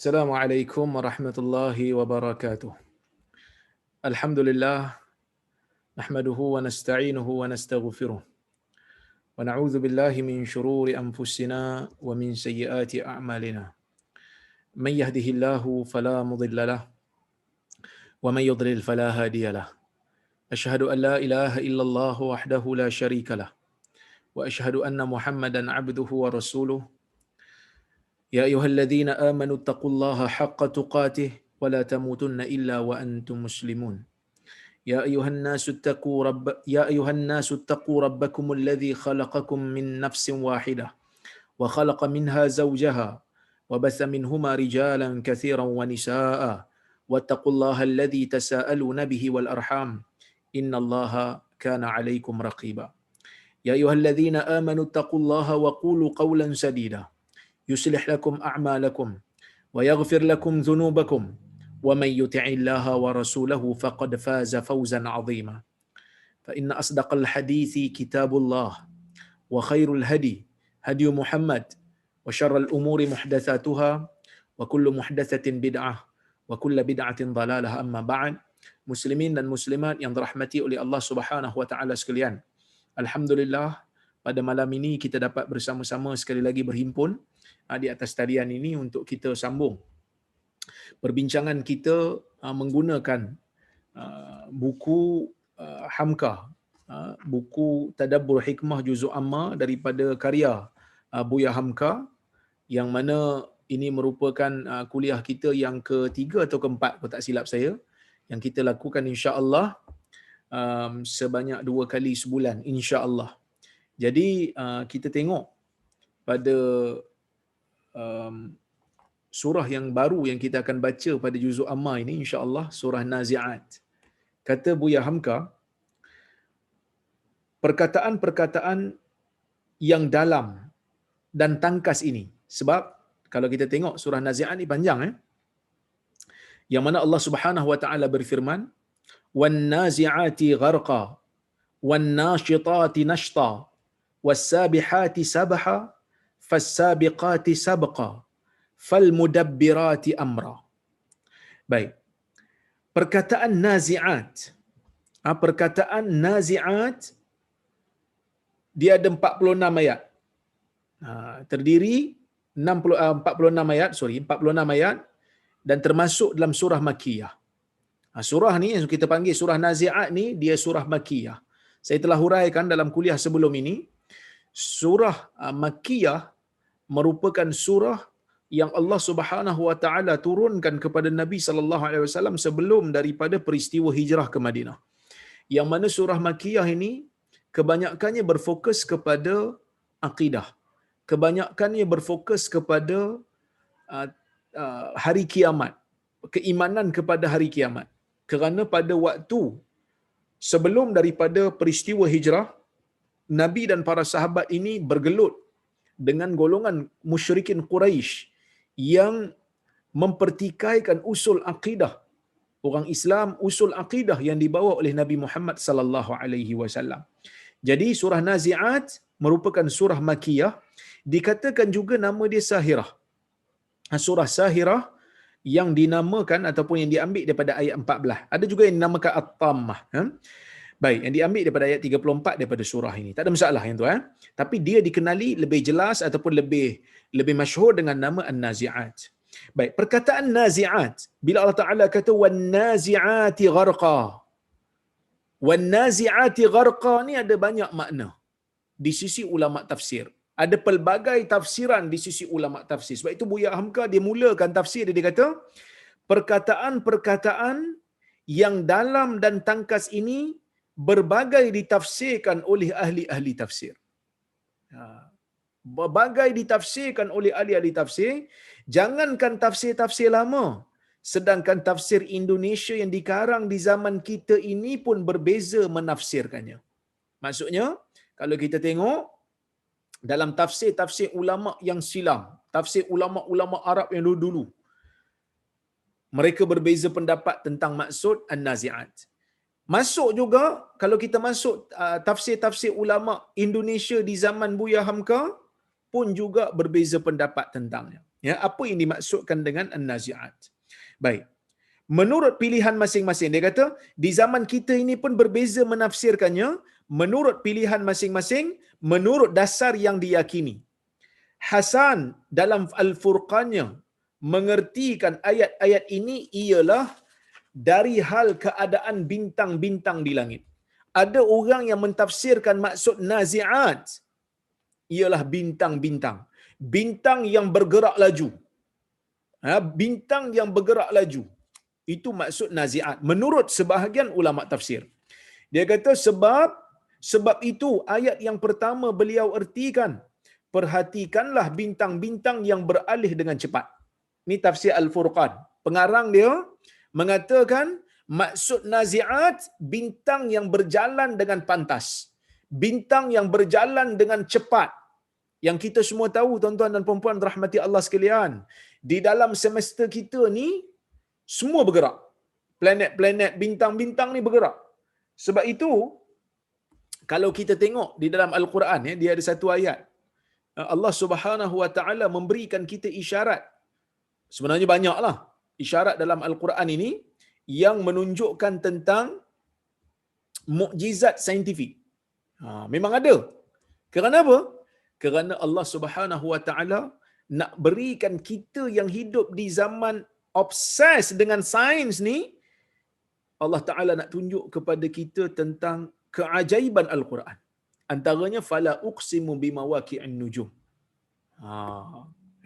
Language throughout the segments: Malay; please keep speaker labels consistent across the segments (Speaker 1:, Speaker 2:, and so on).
Speaker 1: Assalamualaikum warahmatullahi wabarakatuh. Alhamdulillah, nahmaduhu wa nasta'inuhu wa nastaghfiruh. Wa na'udzu billahi min shururi anfusina wa min sayyiati a'malina. Man yahdihillahu fala mudilla lahu wa man yudlil fala hadiya lahu. Asyhadu an la ilaha illallah wahdahu la syarika lah. Wa asyhadu anna Muhammadan 'abduhu wa rasuluh. Ya ayyuhalladzina amanu taqullaha haqqa tuqatih wa la tamutunna illa wa antum muslimun. يا أيها الناس اتقوا ربكم الذي خلقكم من نفس واحدة وخلق منها زوجها وبث منهما رجالا كثيرا ونساء واتقوا الله الذي تساءلون به والأرحام إن الله كان عليكم رقيبا يا أيها الذين آمنوا اتقوا الله وقولوا قولا سديدا يصلح لكم أعمالكم ويغفر لكم ذنوبكم ومن يطع الله ورسوله فقد فاز فوزا عظيما فإن أصدق الحديث كتاب الله وخير الهدي هدي محمد وشر الأمور محدثاتها وكل محدثة بدعة وكل بدعة ضلالة أما بعد muslimin dan muslimat yang dirahmati oleh Allah Subhanahu wa taala sekalian. Alhamdulillah, pada malam ini kita dapat bersama-sama sekali lagi berhimpun di atas talian ini untuk kita sambung perbincangan kita menggunakan buku Hamka, buku Tadabbur Hikmah Juzuk Amma daripada karya Buya Hamka, yang mana ini merupakan kuliah kita yang ketiga atau keempat kalau tak silap saya, yang kita lakukan insya-Allah sebanyak 2 kali sebulan insya-Allah. Jadi kita tengok pada surah yang baru yang kita akan baca pada juzuk amma ini insya-Allah, surah Nazi'at. Kata Buya Hamka, perkataan-perkataan yang dalam dan tangkas ini, sebab kalau kita tengok surah Nazi'at ni panjang yang mana Allah Subhanahu wa taala berfirman, wan nazi'ati gharqa wan nashitati nashta was sabihati sabha fas sabiqati sabqa fal mudabbirati amra. Baik. Perkataan nazi'at. Perkataan nazi'at dia ada 46 ayat. Terdiri 46 ayat dan termasuk dalam surah Makkiyah. Surah ni yang kita panggil surah Nazi'at ni dia surah Makkiyah. Saya telah huraikan dalam kuliah sebelum ini, surah Makkiyah merupakan surah yang Allah Subhanahu wa taala turunkan kepada Nabi sallallahu alaihi wasallam sebelum daripada peristiwa hijrah ke Madinah. Yang mana surah Makkiyah ini kebanyakannya berfokus kepada akidah. Kebanyakannya berfokus kepada hari kiamat, keimanan kepada hari kiamat. Kerana pada waktu sebelum daripada peristiwa hijrah, Nabi dan para sahabat ini bergelut dengan golongan musyrikin Quraisy yang mempertikaikan usul akidah orang Islam, usul akidah yang dibawa oleh Nabi Muhammad sallallahu alaihi wasallam. Jadi surah Nazi'at merupakan surah Makkiyah, dikatakan juga nama dia Sahirah. Surah Sahirah yang dinamakan ataupun yang diambil daripada ayat 14. Ada juga yang dinamakan At-Tammah. Baik, yang diambil daripada ayat 34 daripada surah ini. Tak ada masalah yang tu. Tapi dia dikenali lebih jelas ataupun lebih masyhur dengan nama An-Nazi'at. Baik, perkataan Nazi'at, bila Allah Ta'ala kata wan-nazi'ati gharqa. Wan-nazi'ati gharqa ni ada banyak makna di sisi ulama tafsir. Ada pelbagai tafsiran di sisi ulama tafsir. Sebab itu Buya Hamka dia mulakan tafsir dia kata, perkataan-perkataan yang dalam dan tangkas ini berbagai ditafsirkan oleh ahli-ahli tafsir. Berbagai ditafsirkan oleh ahli-ahli tafsir. Jangankan tafsir-tafsir lama, sedangkan tafsir Indonesia yang dikarang di zaman kita ini pun berbeza menafsirkannya. Maksudnya, kalau kita tengok dalam tafsir-tafsir ulama yang silam, tafsir ulama-ulama Arab yang dulu-dulu, mereka berbeza pendapat tentang maksud An-Nazi'at. Masuk juga, kalau kita masuk tafsir-tafsir ulama Indonesia di zaman Buya Hamka, pun juga berbeza pendapat tentangnya. Ya, apa yang dimaksudkan dengan an-nazi'at? Baik. Menurut pilihan masing-masing, dia kata di zaman kita ini pun berbeza menafsirkannya menurut pilihan masing-masing, menurut dasar yang diyakini. Hasan dalam Al-Furqannya mengertikan ayat-ayat ini ialah dari hal keadaan bintang-bintang di langit. Ada orang yang mentafsirkan maksud nazi'at ialah bintang-bintang. Bintang yang bergerak laju. Bintang yang bergerak laju. Itu maksud nazi'at. Menurut sebahagian ulama tafsir. Dia kata sebab itu ayat yang pertama beliau ertikan, perhatikanlah bintang-bintang yang beralih dengan cepat. Ini tafsir Al-Furqan. Pengarang dia mengatakan maksud nazi'at bintang yang berjalan dengan pantas. Bintang yang berjalan dengan cepat. Yang kita semua tahu tuan-tuan dan puan-puan rahmati Allah sekalian, di dalam semesta kita ni semua bergerak. Planet-planet, bintang-bintang ni bergerak. Sebab itu kalau kita tengok di dalam Al-Quran, ya, dia ada satu ayat. Allah Subhanahu Wa Taala memberikan kita isyarat. Sebenarnya banyaklah isyarat dalam Al-Quran ini yang menunjukkan tentang mukjizat saintifik. Memang ada. Kerana apa? Kerana Allah Subhanahu Wa Taala nak berikan kita yang hidup di zaman obses dengan sains ni, Allah Ta'ala nak tunjuk kepada kita tentang keajaiban Al-Quran. Antaranya, fala uqsimu bimawaqi'in nujum.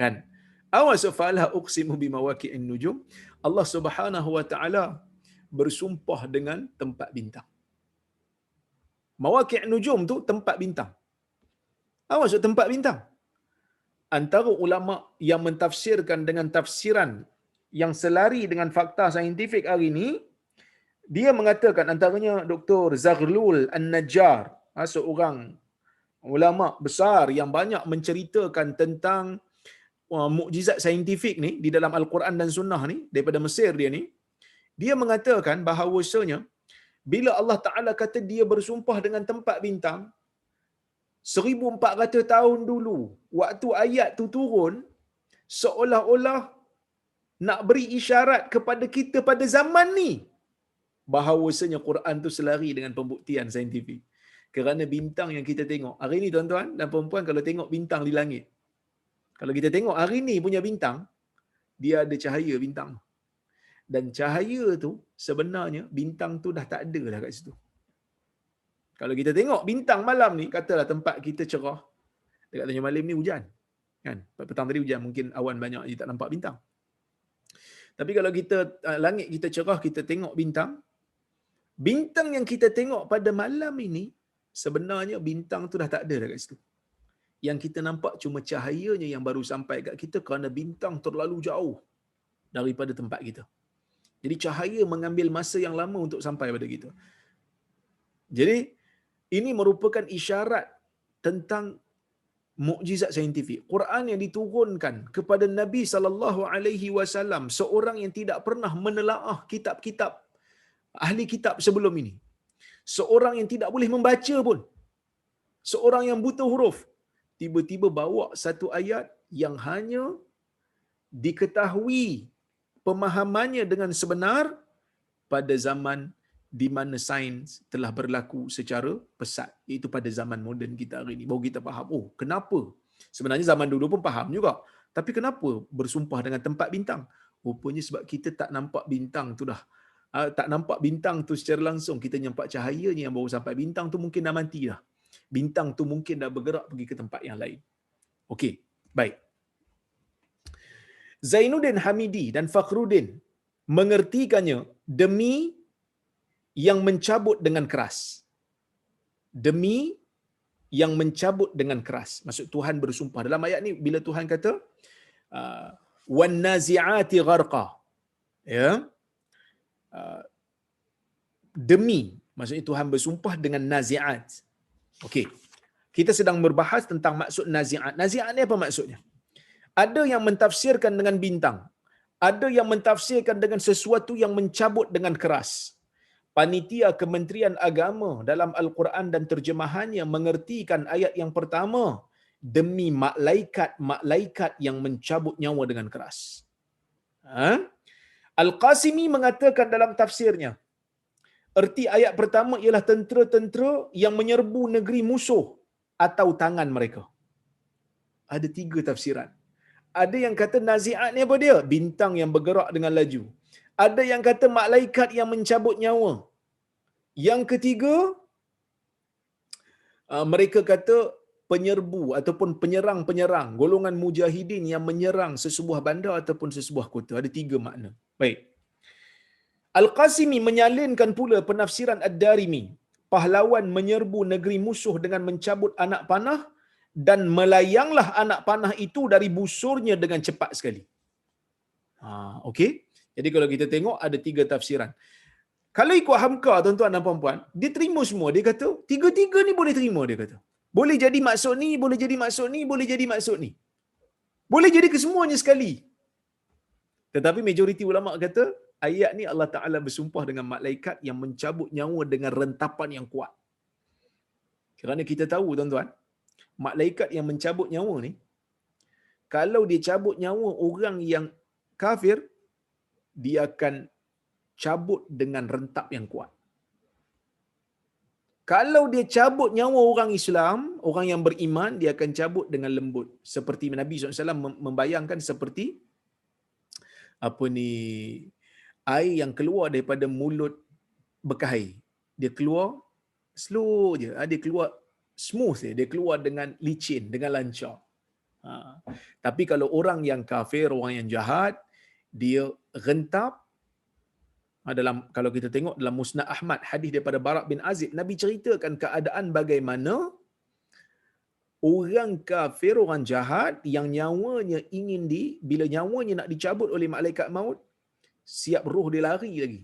Speaker 1: Kan? Awas fala uqsimu bimawaqi'in nujum. Allah Subhanahu Wa Ta'ala bersumpah dengan tempat bintang. Mawaqi' nujum tu tempat bintang. Awas tempat bintang. Antara ulama yang mentafsirkan dengan tafsiran yang selari dengan fakta saintifik hari ini, dia mengatakan antaranya Dr. Zaghlul An-Najjar, seorang ulama besar yang banyak menceritakan tentang mukjizat saintifik ni di dalam Al-Quran dan Sunnah ni, daripada Mesir dia ni. Dia mengatakan bahawasanya bila Allah Ta'ala kata dia bersumpah dengan tempat bintang, 1400 tahun dulu, waktu ayat tu turun, seolah-olah nak beri isyarat kepada kita pada zaman ni bahawasanya Quran tu selari dengan pembuktian saintifik. Kerana bintang yang kita tengok hari ni tuan-tuan dan puan-puan, kalau tengok bintang di langit, kalau kita tengok hari ni punya bintang, dia ada cahaya bintang. Dan cahaya tu sebenarnya bintang tu dah tak ada dah kat situ. Kalau kita tengok bintang malam ni, katalah tempat kita cerah, dekat Tanjung Malim ni hujan. Kan? Petang tadi hujan, mungkin awan banyak je tak nampak bintang. Tapi kalau kita langit kita cerah, kita tengok bintang, bintang yang kita tengok pada malam ini sebenarnya bintang tu dah tak ada dah kat situ. Yang kita nampak cuma cahayanya yang baru sampai kat kita kerana bintang terlalu jauh daripada tempat kita. Jadi cahaya mengambil masa yang lama untuk sampai pada kita. Jadi ini merupakan isyarat tentang mukjizat saintifik. Quran yang diturunkan kepada Nabi SAW, seorang yang tidak pernah menelaah kitab-kitab ahli kitab sebelum ini. Seorang yang tidak boleh membaca pun. Seorang yang buta huruf. Tiba-tiba bawa satu ayat yang hanya diketahui pemahamannya dengan sebenar pada zaman di mana sains telah berlaku secara pesat, iaitu pada zaman moden kita hari ini. Baru kita faham, oh kenapa? Sebenarnya zaman dulu pun faham juga. Tapi kenapa bersumpah dengan tempat bintang? Rupanya sebab kita tak nampak bintang tu dah. Tak nampak bintang tu secara langsung. Kita nampak cahayanya yang baru sampai. Bintang tu mungkin dah mati dah. Bintang tu mungkin dah bergerak pergi ke tempat yang lain. Okey, baik. Zainuddin Hamidi dan Fakhruddin mengertikannya demi yang mencabut dengan keras. Demi yang mencabut dengan keras. Maksud Tuhan bersumpah. Dalam ayat ni bila Tuhan kata wan nazi'ati gharqa. Ya. Demi, maksudnya Tuhan bersumpah dengan nazi'at. Okey. Kita sedang berbahas tentang maksud nazi'at. Nazi'at ni apa maksudnya? Ada yang mentafsirkan dengan bintang. Ada yang mentafsirkan dengan sesuatu yang mencabut dengan keras. Panitia Kementerian Agama dalam Al-Quran dan terjemahannya mengertikan ayat yang pertama demi malaikat yang mencabut nyawa dengan keras. Ha? Al-Qasimi mengatakan dalam tafsirnya, erti ayat pertama ialah tentera-tentera yang menyerbu negeri musuh atau tangan mereka. Ada 3 tafsiran. Ada yang kata nazi'at ni apa dia? Bintang yang bergerak dengan laju. Ada yang kata malaikat yang mencabut nyawa. Yang ketiga, mereka kata penyerbu ataupun penyerang-penyerang, golongan mujahidin yang menyerang sesebuah bandar ataupun sesebuah kota. Ada 3 makna. Baik. Al-Qasimi menyalinkan pula penafsiran Ad-Darimi. Pahlawan menyerbu negeri musuh dengan mencabut anak panah dan melayanglah anak panah itu dari busurnya dengan cepat sekali. Okey. Jadi kalau kita tengok ada 3 tafsiran. Kalau ikut Hamka, tuan-tuan dan puan-puan, dia terima semua. Dia kata, 3-3 ni boleh terima, dia kata. Boleh jadi maksud ni, boleh jadi maksud ni, boleh jadi maksud ni. Boleh jadi kesemuanya sekali. Tetapi majoriti ulama kata, ayat ni Allah Ta'ala bersumpah dengan malaikat yang mencabut nyawa dengan rentapan yang kuat. Kerana kita tahu, tuan-tuan, malaikat yang mencabut nyawa ni, kalau dia cabut nyawa orang yang kafir, dia akan cabut dengan rentap yang kuat. Kalau dia cabut nyawa orang Islam, orang yang beriman, dia akan cabut dengan lembut. Seperti Nabi SAW membayangkan seperti air yang keluar daripada mulut bekahai. Dia keluar slow je, dia keluar smooth je, dia keluar dengan licin, dengan lancar. Tapi kalau orang yang kafir, orang yang jahat, dia rentap. Dalam, kalau kita tengok dalam Musnad Ahmad, hadis daripada Bara' bin Azib, Nabi ceritakan keadaan bagaimana orang kafir, orang jahat yang nyawanya bila nyawanya nak dicabut oleh malaikat maut, siap roh dia lari lagi,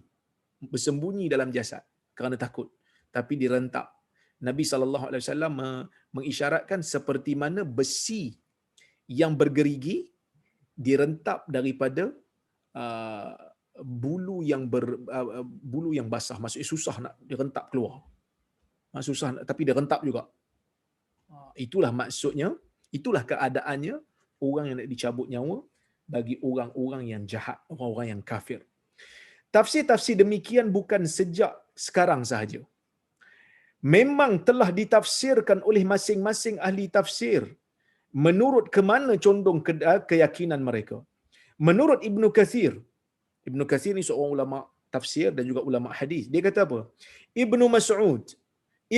Speaker 1: bersembunyi dalam jasad kerana takut, tapi direntak. Nabi SAW mengisyaratkan seperti mana besi yang bergerigi direntap daripada bulu yang basah, maksudnya susah nak direntap keluar. Susah tapi direntap juga. Itulah maksudnya, itulah keadaannya orang yang nak dicabut nyawa bagi orang-orang yang jahat, orang-orang yang kafir. Tafsir-tafsir demikian bukan sejak sekarang sahaja. Memang telah ditafsirkan oleh masing-masing ahli tafsir menurut ke mana condong keyakinan mereka. Menurut Ibnu Katsir ni seorang ulama tafsir dan juga ulama hadis. Dia kata apa? Ibnu Mas'ud,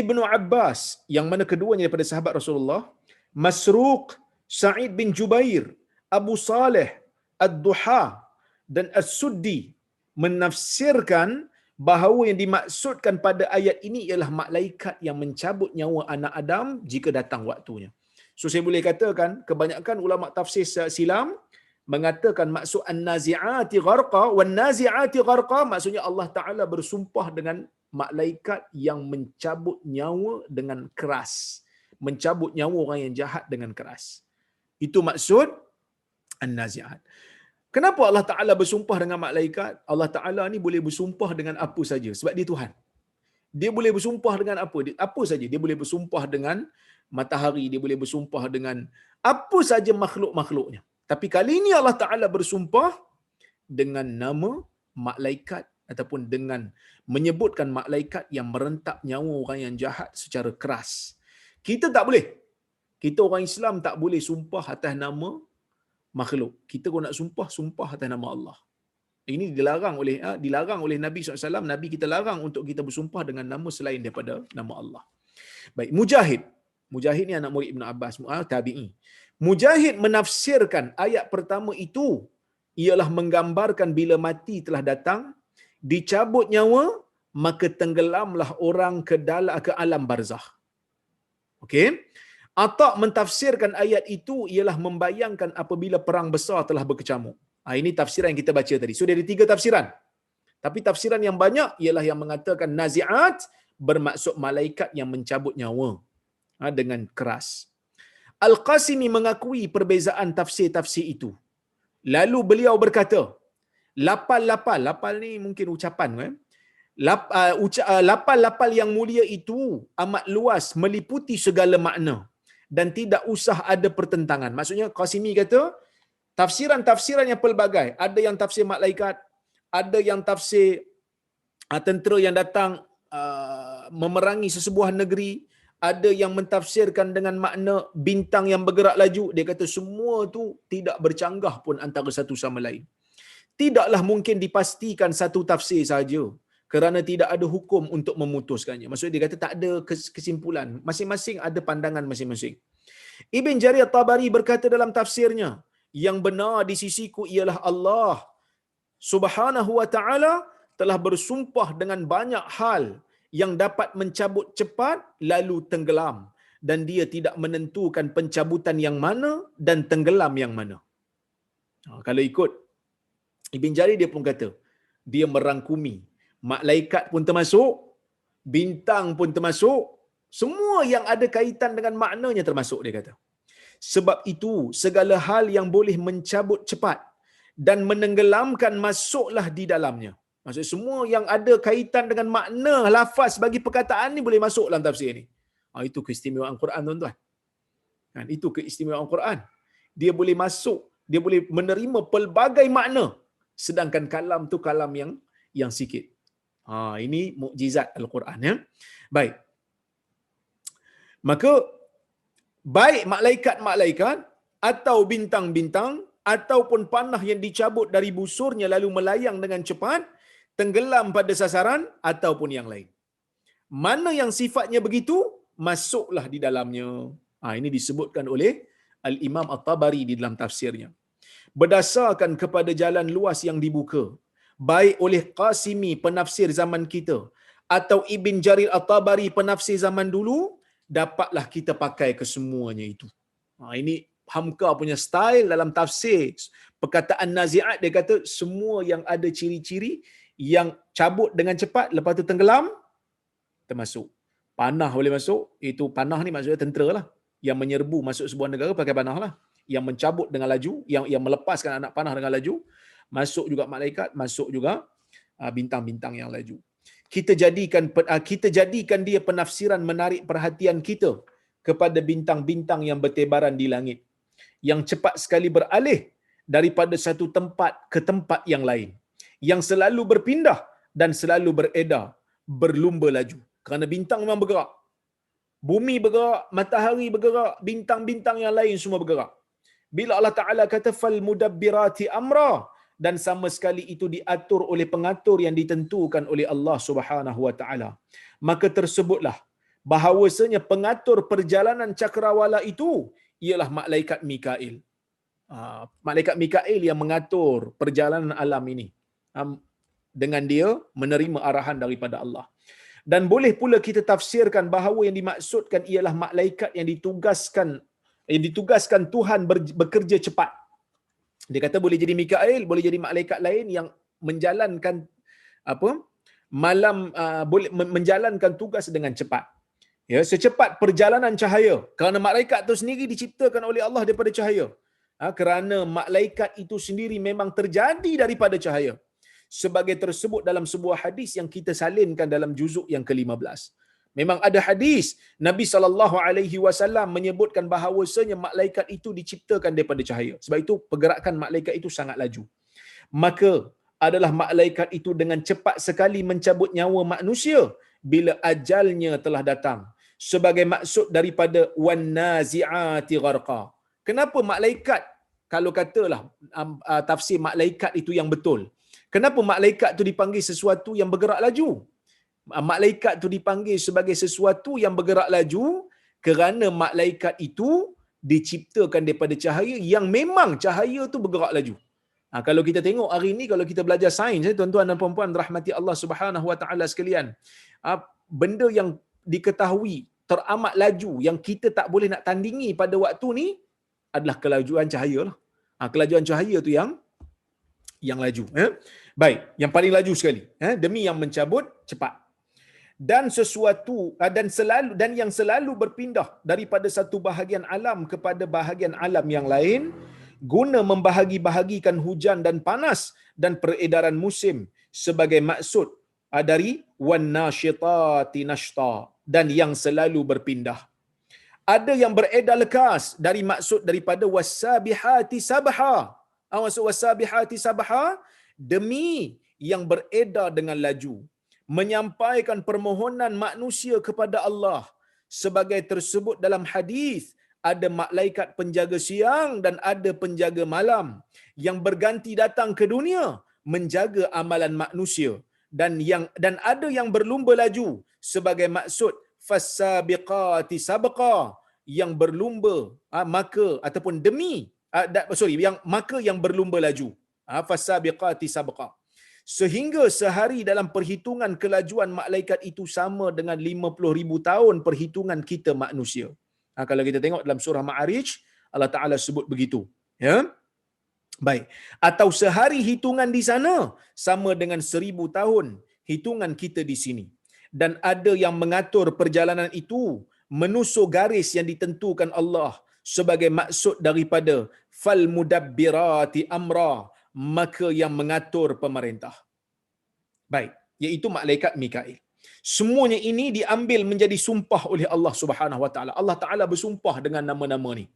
Speaker 1: Ibnu Abbas, yang mana keduanya daripada sahabat Rasulullah, Masruq, Sa'id bin Jubair, Abu Saleh, Ad-Duha dan As-Suddi menafsirkan bahawa yang dimaksudkan pada ayat ini ialah malaikat yang mencabut nyawa anak Adam jika datang waktunya. So saya boleh katakan kebanyakan ulama tafsir silam mengatakan maksud an-nazi'ati gharqa wan-nazi'ati gharqa, maksudnya Allah Ta'ala bersumpah dengan malaikat yang mencabut nyawa dengan keras, mencabut nyawa orang yang jahat dengan keras. Itu maksud an-nazi'at. Kenapa Allah Ta'ala bersumpah dengan malaikat? Allah Ta'ala ni boleh bersumpah dengan apa saja sebab dia Tuhan. Dia boleh bersumpah dengan apa saja. Dia boleh bersumpah dengan matahari, dia boleh bersumpah dengan apa saja makhluk-makhluknya. Tapi kali ini Allah Ta'ala bersumpah dengan nama malaikat ataupun dengan menyebutkan malaikat yang merentap nyawa orang yang jahat secara keras. Kita tak boleh. Kita orang Islam tak boleh sumpah atas nama makhluk. Kita kalau nak sumpah atas nama Allah. Ini dilarang oleh Nabi SAW. Nabi kita larang untuk kita bersumpah dengan nama selain daripada nama Allah. Baik, Mujahid ni anak murid Ibn Abbas, tabi'i. Mujahid menafsirkan ayat pertama itu ialah menggambarkan bila mati telah datang, dicabut nyawa, maka tenggelamlah orang ke alam barzakh. Okey? Atta' mentafsirkan ayat itu ialah membayangkan apabila perang besar telah berkecamuk. Ini tafsiran yang kita baca tadi. So dia ada 3 tafsiran. Tapi tafsiran yang banyak ialah yang mengatakan nazi'at bermaksud malaikat yang mencabut nyawa dengan keras. Al-Qasimi mengakui perbezaan tafsir-tafsir itu. Lalu beliau berkata, lapal ni mungkin ucapan kan? Lapal yang mulia itu amat luas, meliputi segala makna dan tidak usah ada pertentangan. Maksudnya Qasimi kata tafsiran-tafsiran yang pelbagai, ada yang tafsir malaikat, ada yang tafsir tentera yang datang memerangi sesebuah negeri, ada yang mentafsirkan dengan makna bintang yang bergerak laju. Dia kata semua tu tidak bercanggah pun antara satu sama lain. Tidaklah mungkin dipastikan satu tafsir saja, kerana tidak ada hukum untuk memutuskannya. Maksudnya dia kata tak ada kesimpulan. Masing-masing ada pandangan masing-masing. Ibn Jarir Tabari berkata dalam tafsirnya, yang benar di sisiku ialah Allah Subhanahu wa ta'ala telah bersumpah dengan banyak hal yang dapat mencabut cepat lalu tenggelam, dan dia tidak menentukan pencabutan yang mana dan tenggelam yang mana. Kalau ikut Ibn Jarir, dia pun kata dia merangkumi malaikat pun termasuk, bintang pun termasuk, semua yang ada kaitan dengan maknanya termasuk, dia kata. Sebab itu segala hal yang boleh mencabut cepat dan menenggelamkan masuklah di dalamnya. Maksud semua yang ada kaitan dengan makna lafaz bagi perkataan ni boleh masuk dalam tafsir ni. Itu keistimewaan Quran, tuan-tuan. Kan, itu keistimewaan Quran. Dia boleh masuk, dia boleh menerima pelbagai makna, sedangkan kalam tu kalam yang sikit. Ini mukjizat Al-Quran, ya. Baik. Maka baik malaikat-malaikat atau bintang-bintang ataupun panah yang dicabut dari busurnya lalu melayang dengan cepat, tenggelam pada sasaran ataupun yang lain. Mana yang sifatnya begitu, masuklah di dalamnya. Ini disebutkan oleh Al-Imam At-Tabari di dalam tafsirnya. Berdasarkan kepada jalan luas yang dibuka, baik oleh Qasimi penafsir zaman kita atau Ibn Jarir At-Tabari penafsir zaman dulu, dapatlah kita pakai kesemuanya itu. Ini Hamka punya style dalam tafsir. Perkataan Nazi'at, dia kata semua yang ada ciri-ciri yang cabut dengan cepat lepas tu tenggelam termasuk. Panah boleh masuk. Itu panah ni maksudnya tentera lah. Yang menyerbu masuk sebuah negara pakai panah lah. Yang mencabut dengan laju, yang melepaskan anak panah dengan laju, masuk juga malaikat, masuk juga bintang-bintang yang laju. Kita jadikan dia penafsiran menarik perhatian kita kepada bintang-bintang yang bertebaran di langit, yang cepat sekali beralih daripada satu tempat ke tempat yang lain, yang selalu berpindah dan selalu beredar, berlumba laju. Kerana bintang memang bergerak. Bumi bergerak, matahari bergerak, bintang-bintang yang lain semua bergerak. Bila Allah Ta'ala kata fal mudabbirati amra, dan sama sekali itu diatur oleh pengatur yang ditentukan oleh Allah Subhanahu wa Ta'ala, maka tersebutlah bahawasanya pengatur perjalanan cakrawala itu ialah malaikat Mikail. Malaikat Mikail yang mengatur perjalanan alam ini. Dengan dia menerima arahan daripada Allah. Dan boleh pula kita tafsirkan bahawa yang dimaksudkan ialah malaikat yang ditugaskan Tuhan bekerja cepat. Dia kata boleh jadi Mikail, boleh jadi malaikat lain yang menjalankan boleh menjalankan tugas dengan cepat. Ya, secepat perjalanan cahaya. Kerana malaikat itu sendiri diciptakan oleh Allah daripada cahaya. Kerana malaikat itu sendiri memang terjadi daripada cahaya. Sebagai tersebut dalam sebuah hadis yang kita salinkan dalam juzuk yang ke-15. Memang ada hadis Nabi SAW menyebutkan bahawasanya malaikat itu diciptakan daripada cahaya. Sebab itu pergerakan malaikat itu sangat laju. Maka adalah malaikat itu dengan cepat sekali mencabut nyawa manusia bila ajalnya telah datang. Sebagai maksud daripada wan-nazi'ati gharqa. Kenapa malaikat, kalau katalah tafsir malaikat itu yang betul, kenapa malaikat itu dipanggil sesuatu yang bergerak laju? Malaikat itu dipanggil sebagai sesuatu yang bergerak laju kerana malaikat itu diciptakan daripada cahaya yang memang cahaya itu bergerak laju. Kalau kita tengok hari ini, kalau kita belajar sains, tuan-tuan dan puan-puan rahmati Allah Subhanahu wa Ta'ala sekalian, benda yang diketahui teramat laju yang kita tak boleh nak tandingi pada waktu ni adalah kelajuan cahaya lah. Kelajuan cahaya tu yang laju. Baik, yang paling laju sekali. Demi yang mencabut cepat. Dan yang selalu berpindah daripada satu bahagian alam kepada bahagian alam yang lain guna membahagi-bahagikan hujan dan panas dan peredaran musim sebagai maksud dari wan nasyitati nashta, dan yang selalu berpindah. Ada yang beredar lekas dari maksud daripada wasabihati sabha. Maksud wasabihati sabha, demi yang beredar dengan laju, menyampaikan permohonan manusia kepada Allah, sebagai tersebut dalam hadis, ada malaikat penjaga siang dan ada penjaga malam yang berganti datang ke dunia menjaga amalan manusia, dan ada yang berlumba laju sebagai maksud fasabiqati sabqa, yang berlumba maka ataupun demi yang berlumba laju, fasabiqati sabqa, sehingga sehari dalam perhitungan kelajuan malaikat itu sama dengan 50,000 tahun perhitungan kita manusia. Kalau kita tengok dalam surah Ma'arij, Allah Ta'ala sebut begitu. Ya? Baik. Atau sehari hitungan di sana sama dengan 1,000 tahun hitungan kita di sini. Dan ada yang mengatur perjalanan itu menusuk garis yang ditentukan Allah sebagai maksud daripada fal mudabbirati amra, maka yang mengatur pemerintah. Baik, iaitu malaikat Mikail. Semuanya ini diambil menjadi sumpah oleh Allah Subhanahu Wa Taala. Allah Taala bersumpah dengan nama-nama ni,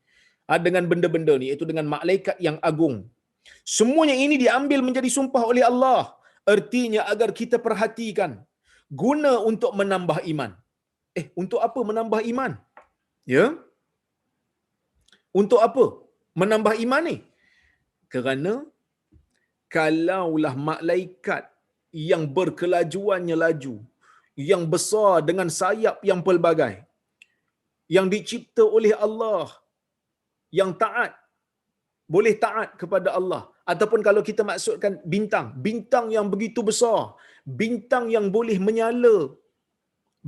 Speaker 1: dengan benda-benda ni, iaitu dengan malaikat yang agung. Semuanya ini diambil menjadi sumpah oleh Allah. Artinya agar kita perhatikan, guna untuk menambah iman. Untuk apa menambah iman? Ya? Untuk apa menambah iman ni? Kerana kalaulah malaikat yang berkelajuannya laju, yang besar dengan sayap yang pelbagai, yang dicipta oleh Allah, yang taat, boleh taat kepada Allah, ataupun kalau kita maksudkan bintang yang begitu besar, bintang yang boleh menyala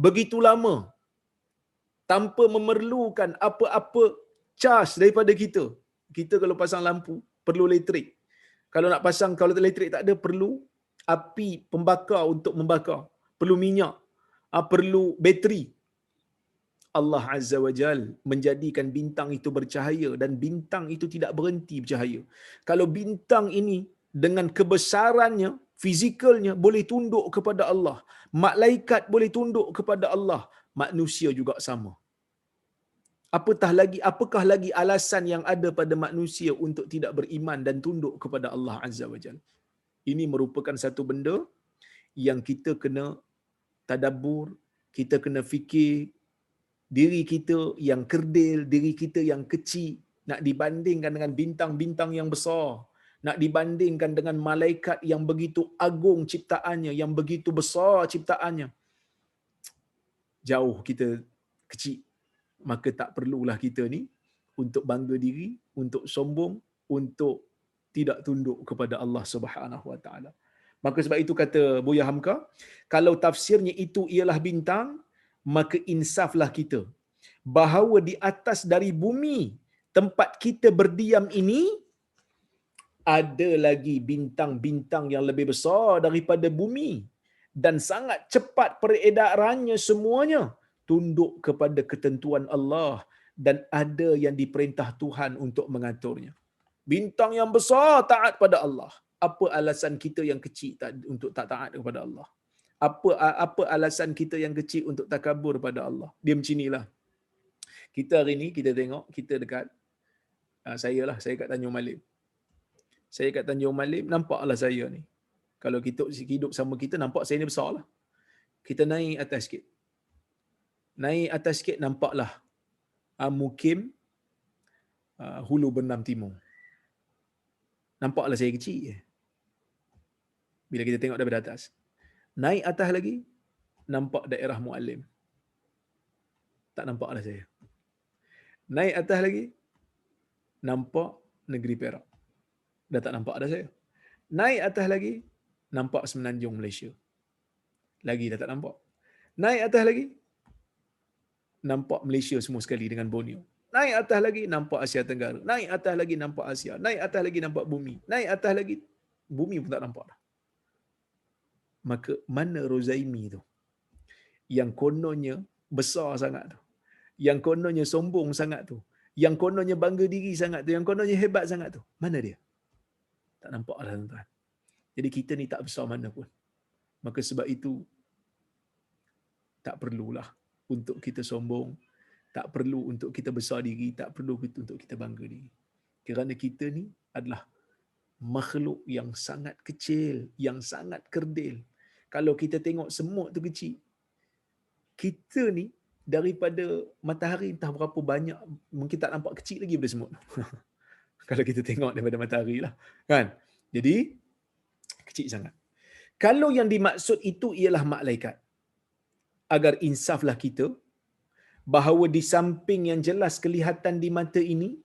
Speaker 1: begitu lama tanpa memerlukan apa-apa cas daripada kita. Kita kalau pasang lampu perlu elektrik. Kalau nak pasang, kalau elektrik tak ada, perlu api pembakar untuk membakar, perlu minyak, perlu bateri. Allah Azza wa Jal menjadikan bintang itu bercahaya dan bintang itu tidak berhenti bercahaya. Kalau bintang ini dengan kebesarannya, fizikalnya boleh tunduk kepada Allah, malaikat boleh tunduk kepada Allah, manusia juga sama. Apakah lagi alasan yang ada pada manusia untuk tidak beriman dan tunduk kepada Allah Azza wa Jal? Ini merupakan satu benda yang kita kena tadabbur, kita kena fikir. Diri kita yang kerdil, diri kita yang kecil, nak dibandingkan dengan bintang-bintang yang besar, nak dibandingkan dengan malaikat yang begitu agung ciptaannya, yang begitu besar ciptaannya, jauh kita kecil. Maka tak perlulah kita ni untuk bangga diri, untuk sombong, untuk tidak tunduk kepada Allah Subhanahu Wa Taala. Maka sebab itu kata Buya Hamka, kalau tafsirnya itu ialah bintang, maka insaflah kita bahawa di atas dari bumi tempat kita berdiam ini ada lagi bintang-bintang yang lebih besar daripada bumi, dan sangat cepat peredarannya semuanya tunduk kepada ketentuan Allah, dan ada yang diperintah Tuhan untuk mengaturnya. Bintang yang besar taat pada Allah. Apa alasan kita yang kecil untuk tak taat kepada Allah? Apa alasan kita yang kecil untuk takabur pada Allah? Dia macam inilah. Kita hari ni kita tengok, kita dekat saya kat Tanjung Malim. Saya kat Tanjung Malim, nampaklah saya ni. Kalau kita hidup sama kita, nampak saya ni besarlah. Kita naik atas sikit. Naik atas sikit, nampaklah Mukim Hulu Bernam Timur. Nampaklah saya kecil je. Bila kita tengok daripada atas. Naik atas lagi, nampak daerah Mualim. Tak nampaklah saya. Naik atas lagi, nampak negeri Perak. Dah tak nampak dah saya. Naik atas lagi, nampak Semenanjung Malaysia. Lagi dah tak nampak. Naik atas lagi, nampak Malaysia semua sekali dengan Borneo. Naik atas lagi, nampak Asia Tenggara. Naik atas lagi, nampak Asia. Naik atas lagi, nampak bumi. Naik atas lagi, bumi pun tak nampak dah. Maka mana Rozaimi tu? Yang kononnya besar sangat tu. Yang kononnya sombong sangat tu. Yang kononnya bangga diri sangat tu. Yang kononnya hebat sangat tu. Mana dia? Tak nampak lah tuan-tuan. Jadi kita ni tak besar mana pun. Maka sebab itu tak perlulah untuk kita sombong, Tak perlu untuk kita besar diri, tak perlu untuk kita bangga diri. Kerana kita ni adalah makhluk yang sangat kecil, yang sangat kerdil. Kalau kita tengok semut tu kecil, kita ni daripada matahari entah berapa banyak, mungkin tak nampak kecil lagi daripada semut. Kalau kita tengok daripada matahari lah. Kan? Jadi, kecil sangat. Kalau yang dimaksud itu ialah malaikat, agar insaflah kita bahawa di samping yang jelas kelihatan di mata ini,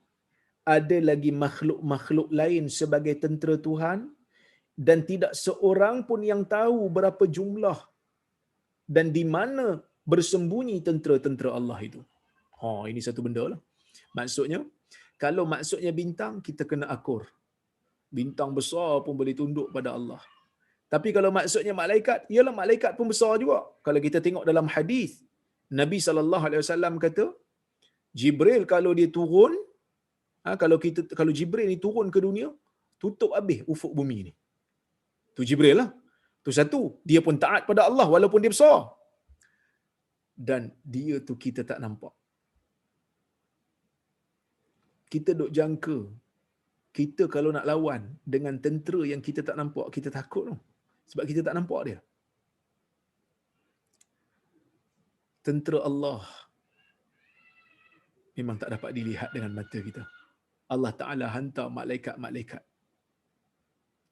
Speaker 1: ada lagi makhluk-makhluk lain sebagai tentera Tuhan, dan tidak seorang pun yang tahu berapa jumlah dan di mana bersembunyi tentera-tentera Allah itu. Ini satu benda lah. Maksudnya, kalau maksudnya bintang, kita kena akur. Bintang besar pun boleh tunduk pada Allah. Tapi kalau maksudnya malaikat, ialah malaikat pun besar juga. Kalau kita tengok dalam hadis, Nabi SAW kata, Jibril kalau dia turun, kalau Jibril ni turun ke dunia, tutup habis ufuk bumi ni. Tu Jibril lah. Tu satu, dia pun taat pada Allah walaupun dia besar. Dan dia tu kita tak nampak. Kita duk jangka, kita kalau nak lawan dengan tentera yang kita tak nampak, kita takut tu. Sebab kita tak nampak dia. Tentera Allah memang tak dapat dilihat dengan mata kita. Allah Ta'ala hantar malaikat-malaikat.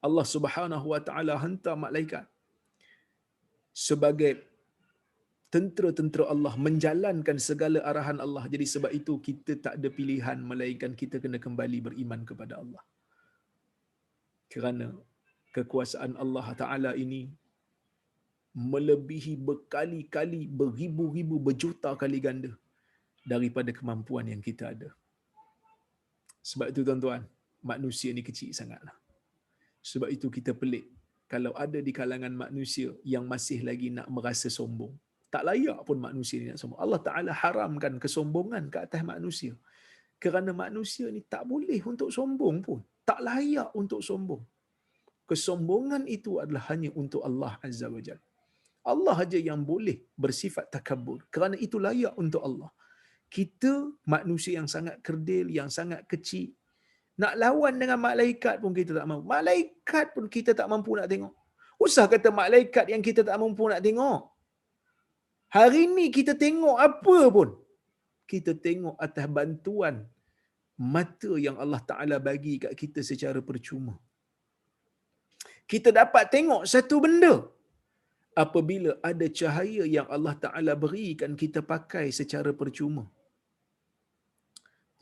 Speaker 1: Allah Subhanahu Wa Ta'ala hantar malaikat sebagai tentera-tentera Allah, menjalankan segala arahan Allah. Jadi sebab itu kita tak ada pilihan melainkan kita kena kembali beriman kepada Allah. Kerana kekuasaan Allah Ta'ala ini melebihi berkali-kali, beribu-ribu, berjuta kali ganda daripada kemampuan yang kita ada. Sebab itu tuan-tuan, manusia ni kecil sangatlah. Sebab itu kita pelik kalau ada di kalangan manusia yang masih lagi nak merasa sombong. Tak layak pun manusia ni nak sombong. Allah Ta'ala haramkan kesombongan ke atas manusia. Kerana manusia ni tak boleh untuk sombong pun. Tak layak untuk sombong. Kesombongan itu adalah hanya untuk Allah Azza wa Jalla. Allah aja yang boleh bersifat takabur. Kerana itu layak untuk Allah. Kita manusia yang sangat kerdil, yang sangat kecil, nak lawan dengan malaikat pun kita tak mampu. Malaikat pun kita tak mampu nak tengok. Usah kata malaikat yang kita tak mampu nak tengok. Hari ni kita tengok apa pun, kita tengok atas bantuan mata yang Allah Ta'ala bagi kat kita secara percuma. Kita dapat tengok satu benda apabila ada cahaya yang Allah Ta'ala berikan kita pakai secara percuma.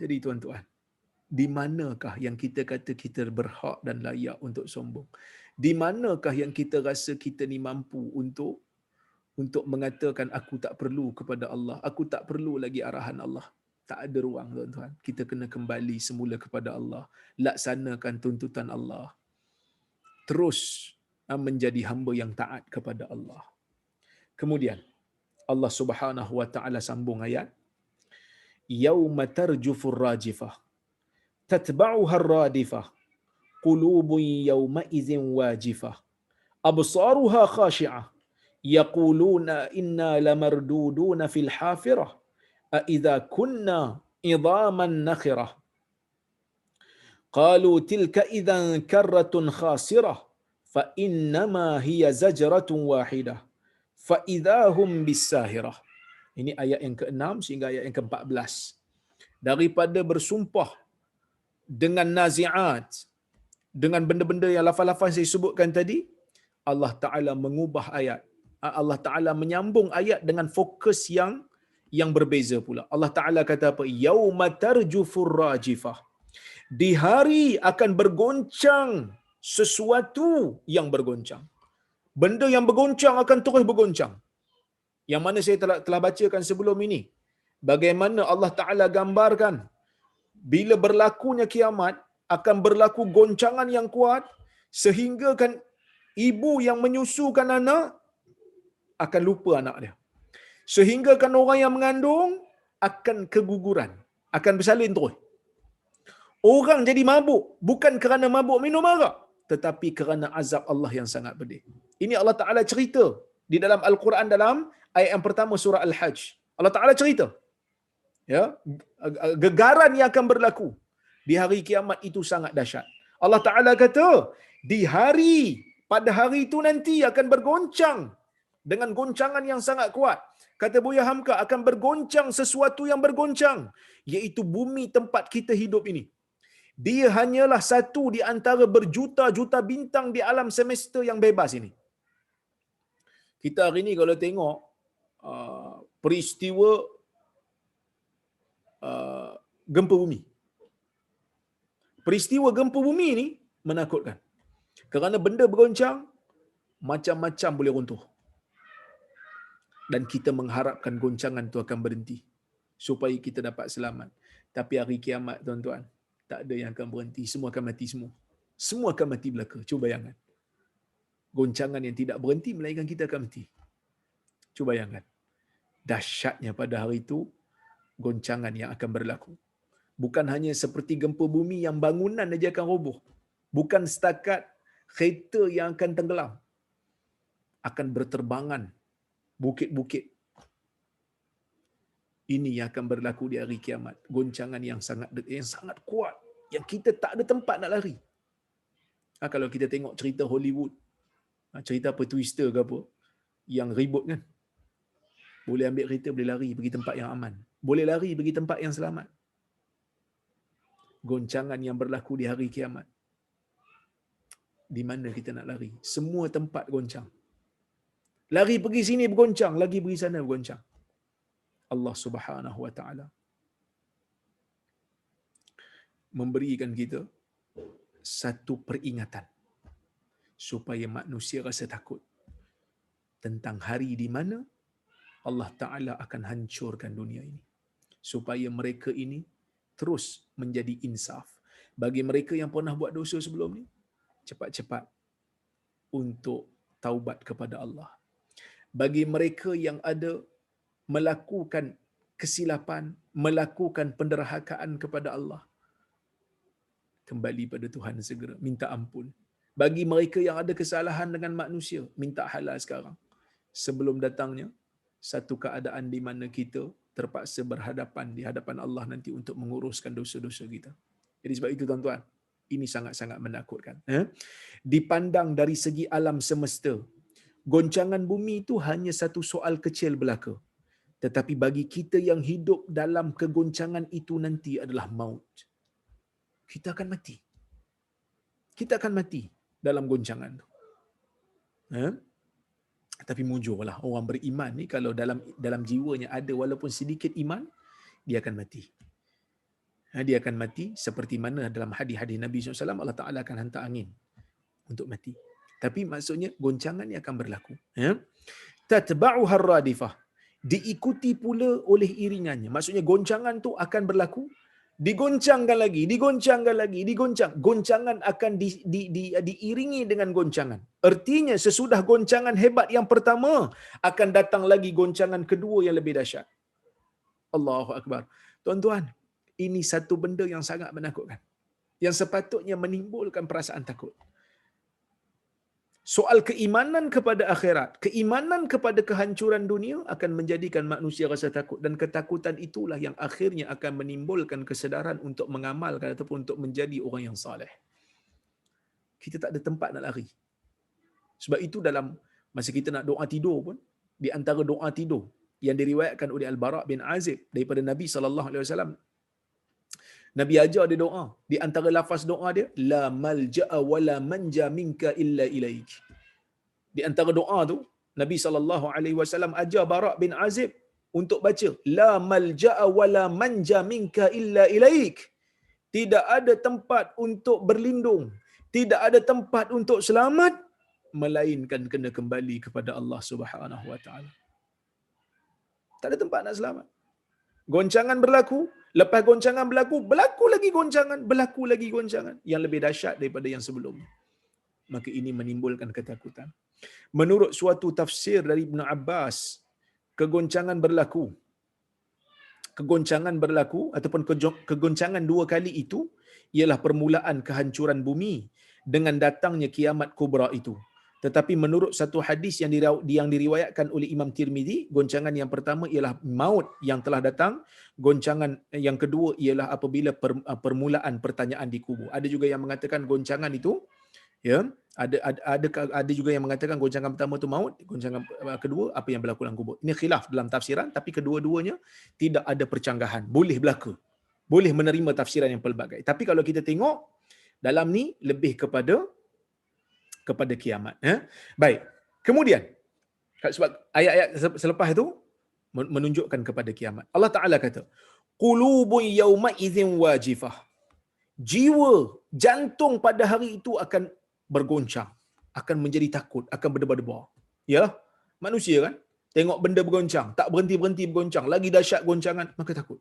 Speaker 1: Jadi tuan-tuan, di manakah yang kita kata kita berhak dan layak untuk sombong? Di manakah yang kita rasa kita ni mampu untuk mengatakan aku tak perlu kepada Allah, aku tak perlu lagi arahan Allah? Tak ada ruang tuan-tuan. Kita kena kembali semula kepada Allah, laksanakan tuntutan Allah, terus menjadi hamba yang taat kepada Allah. Kemudian Allah Subhanahu wa taala sambung ayat, yauma tarjufur rajifah tatba'uha ar-radifah qulubun yawma idzin wajifah absaruha khashi'ah yaquluna inna lamarduduna fil hafirah a idza kunna idhaman nakhirah qalu tilka idzan karratun khasirah fa innama hiya zajratun wahidah fa idzahum bisahirah. Ini ayat yang ke-6 sehingga ayat yang ke-14. Daripada bersumpah dengan nazi'at, dengan benda-benda yang lafaz-lafaz saya sebutkan tadi, Allah Ta'ala mengubah ayat. Allah Ta'ala menyambung ayat dengan fokus yang berbeza pula. Allah Ta'ala kata apa? Yauma tarjufur rajifah. Di hari akan bergoncang sesuatu yang bergoncang. Benda yang bergoncang akan terus bergoncang. Yang mana saya telah bacakan sebelum ini. Bagaimana Allah Ta'ala gambarkan bila berlakunya kiamat, akan berlaku goncangan yang kuat sehingga kan ibu yang menyusukan anak akan lupa anak dia. Sehingga kan orang yang mengandung akan keguguran, akan bersalin terus. Orang jadi mabuk, bukan kerana mabuk minum arak, tetapi kerana azab Allah yang sangat pedih. Ini Allah Ta'ala cerita di dalam Al-Quran dalam ayat yang pertama surah Al-Hajj. Allah Ta'ala cerita. Ya, gegaran yang akan berlaku di hari kiamat itu sangat dahsyat. Allah Taala kata, pada hari itu nanti akan bergoncang dengan goncangan yang sangat kuat. Kata Buya Hamka, akan bergoncang sesuatu yang bergoncang, iaitu bumi tempat kita hidup ini. Dia hanyalah satu di antara berjuta-juta bintang di alam semesta yang bebas ini. Kita hari ini kalau tengok peristiwa gempa bumi. Peristiwa gempa bumi ini menakutkan. Kerana benda bergoncang, macam-macam boleh runtuh. Dan kita mengharapkan goncangan itu akan berhenti supaya kita dapat selamat. Tapi hari kiamat, tuan-tuan, tak ada yang akan berhenti. Semua akan mati semua. Semua akan mati belaka. Cuba bayangkan. Goncangan yang tidak berhenti melainkan kita akan mati. Cuba bayangkan. Dahsyatnya pada hari itu, goncangan yang akan berlaku. Bukan hanya seperti gempa bumi yang bangunan saja akan roboh. Bukan setakat kereta yang akan tenggelam. Akan berterbangan bukit-bukit. Ini yang akan berlaku di hari kiamat. Goncangan yang sangat kuat. Yang kita tak ada tempat nak lari. Kalau kita tengok cerita Hollywood, cerita apa Twister ke apa, yang ribut kan. Boleh ambil kereta, boleh lari pergi tempat yang aman. Boleh lari pergi tempat yang selamat. Goncangan yang berlaku di hari kiamat. Di mana kita nak lari? Semua tempat goncang. Lari pergi sini bergoncang, lagi pergi sana bergoncang. Allah Subhanahu wa taala memberikan kita satu peringatan supaya manusia rasa takut tentang hari di mana Allah Taala akan hancurkan dunia ini, supaya mereka ini terus menjadi insaf. Bagi mereka yang pernah buat dosa sebelum ni, cepat-cepat untuk taubat kepada Allah. Bagi mereka yang ada melakukan kesilapan, melakukan penderhakaan kepada Allah, kembali pada Tuhan segera, minta ampun. Bagi mereka yang ada kesalahan dengan manusia, minta halal sekarang, sebelum datangnya satu keadaan di mana kita terpaksa berhadapan di hadapan Allah nanti untuk menguruskan dosa-dosa kita. Jadi sebab itu tuan-tuan, ini sangat-sangat menakutkan. Dipandang dari segi alam semesta, goncangan bumi itu hanya satu soal kecil belaka. Tetapi bagi kita yang hidup dalam kegoncangan itu nanti adalah maut. Kita akan mati. Kita akan mati dalam goncangan itu. Tapi mujurlah orang beriman ni, kalau dalam jiwanya ada walaupun sedikit iman, dia akan mati. Dia akan mati seperti mana dalam hadis-hadis Nabi SAW, Allah Ta'ala akan hantar angin untuk mati. Tapi maksudnya goncangan ni akan berlaku. Tatba'uha ar-radifah, diikuti pula oleh iringannya. Maksudnya goncangan tu akan berlaku, digoncangkan lagi, digoncang. Goncangan akan diiringi dengan goncangan. Artinya sesudah goncangan hebat yang pertama, akan datang lagi goncangan kedua yang lebih dahsyat. Allahu Akbar. Tuan-tuan, ini satu benda yang sangat menakutkan, yang sepatutnya menimbulkan perasaan takut. Soal keimanan kepada akhirat, keimanan kepada kehancuran dunia akan menjadikan manusia rasa takut, dan ketakutan itulah yang akhirnya akan menimbulkan kesedaran untuk mengamalkan ataupun untuk menjadi orang yang saleh. Kita tak ada tempat nak lari. Sebab itu dalam masa kita nak doa tidur pun, di antara doa tidur yang diriwayatkan oleh Al-Bara' bin Azib daripada Nabi SAW, Nabi ajar dia doa. Di antara lafaz doa dia, la malja'a wa la manja minka illa ilaik. Di antara doa tu, Nabi SAW ajar Bara' bin Azib untuk baca, la malja'a wa la manja minka illa ilaik. Tidak ada tempat untuk berlindung, tidak ada tempat untuk selamat, melainkan kena kembali kepada Allah Subhanahu wa taala. Tak ada tempat nak selamat. Goncangan berlaku, lepas goncangan berlaku lagi goncangan yang lebih dahsyat daripada yang sebelumnya. Maka ini menimbulkan ketakutan. Menurut suatu tafsir dari Ibn Abbas, kegoncangan berlaku ataupun kegoncangan dua kali itu ialah permulaan kehancuran bumi dengan datangnya kiamat kubra itu. Tetapi menurut satu hadis yang diriwayatkan oleh Imam Tirmizi, goncangan yang pertama ialah maut yang telah datang, goncangan yang kedua ialah apabila permulaan pertanyaan di kubur. Ada juga yang mengatakan goncangan itu, ya, ada juga yang mengatakan goncangan pertama itu maut, goncangan kedua apa yang berlaku dalam kubur. Ini khilaf dalam tafsiran, tapi kedua-duanya tidak ada percanggahan, boleh berlaku. Boleh menerima tafsiran yang pelbagai. Tapi kalau kita tengok dalam ni lebih kepada kiamat. Baik. Kemudian, sebab ayat-ayat selepas itu menunjukkan kepada kiamat. Allah Ta'ala kata, Qulubun yawma idzin wajifah. Jiwa, jantung pada hari itu akan bergoncang. Akan menjadi takut, akan berdebar-debar. Ya, manusia kan? Tengok benda bergoncang, tak berhenti-berhenti bergoncang, lagi dahsyat goncangan, maka takut.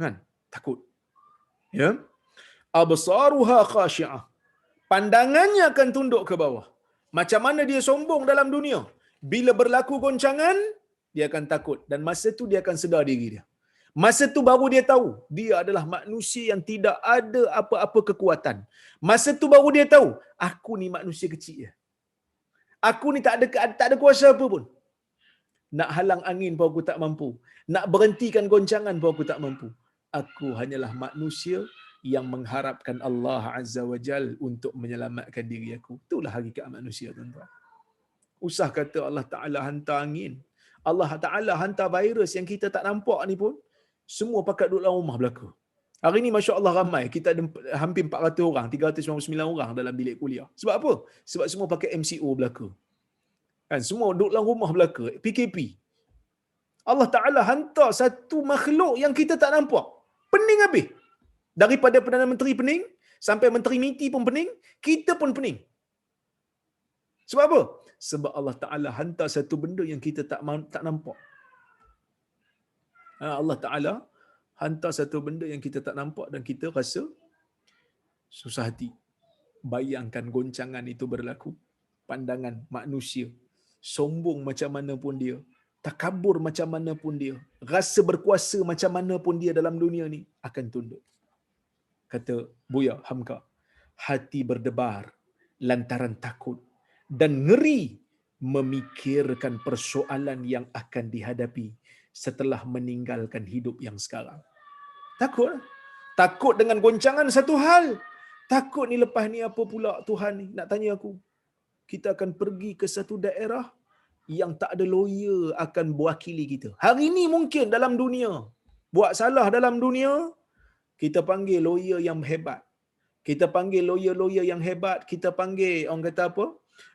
Speaker 1: Kan? Takut. Ya. Absaruha khashi'ah. Pandangannya akan tunduk ke bawah. Macam mana dia sombong dalam dunia. Bila berlaku goncangan, dia akan takut. Dan masa tu dia akan sedar diri dia. Masa tu baru dia tahu, dia adalah manusia yang tidak ada apa-apa kekuatan. Masa tu baru dia tahu, aku ni manusia kecil je. Aku ni tak ada kuasa apa pun. Nak halang angin pun aku tak mampu. Nak berhentikan goncangan pun aku tak mampu. Aku hanyalah manusia yang mengharapkan Allah Azza wa Jal untuk menyelamatkan diri aku. Itulah hakikat manusia, tuan-tuan. Usah kata Allah Ta'ala hantar angin. Allah Ta'ala hantar virus yang kita tak nampak ni pun, semua pakat duduk dalam rumah belaka. Hari ni Masya Allah ramai. Kita ada hampir 400 orang, 399 orang dalam bilik kuliah. Sebab apa? Sebab semua pakai MCO belaka. Kan? Semua duduk dalam rumah belaka. PKP. Allah Ta'ala hantar satu makhluk yang kita tak nampak. Pening habis. Daripada Perdana Menteri pening, sampai Menteri MITI pun pening, kita pun pening. Sebab apa? Sebab Allah Ta'ala hantar satu benda yang kita tak nampak. Allah Ta'ala hantar satu benda yang kita tak nampak dan kita rasa susah hati. Bayangkan goncangan itu berlaku. Pandangan manusia, sombong macam mana pun dia, takabur macam mana pun dia, rasa berkuasa macam mana pun dia dalam dunia ni, akan tunduk. Kata Buya Hamka, hati berdebar lantaran takut dan ngeri memikirkan persoalan yang akan dihadapi setelah meninggalkan hidup yang sekarang. Takut. Takut dengan goncangan satu hal. Takut ni lepas ni apa pula Tuhan ni nak tanya aku. Kita akan pergi ke satu daerah yang tak ada lawyer akan mewakili kita. Hari ni mungkin dalam dunia, buat salah dalam dunia, kita panggil lawyer yang hebat. Kita panggil lawyer-lawyer yang hebat. Kita panggil, orang kata apa?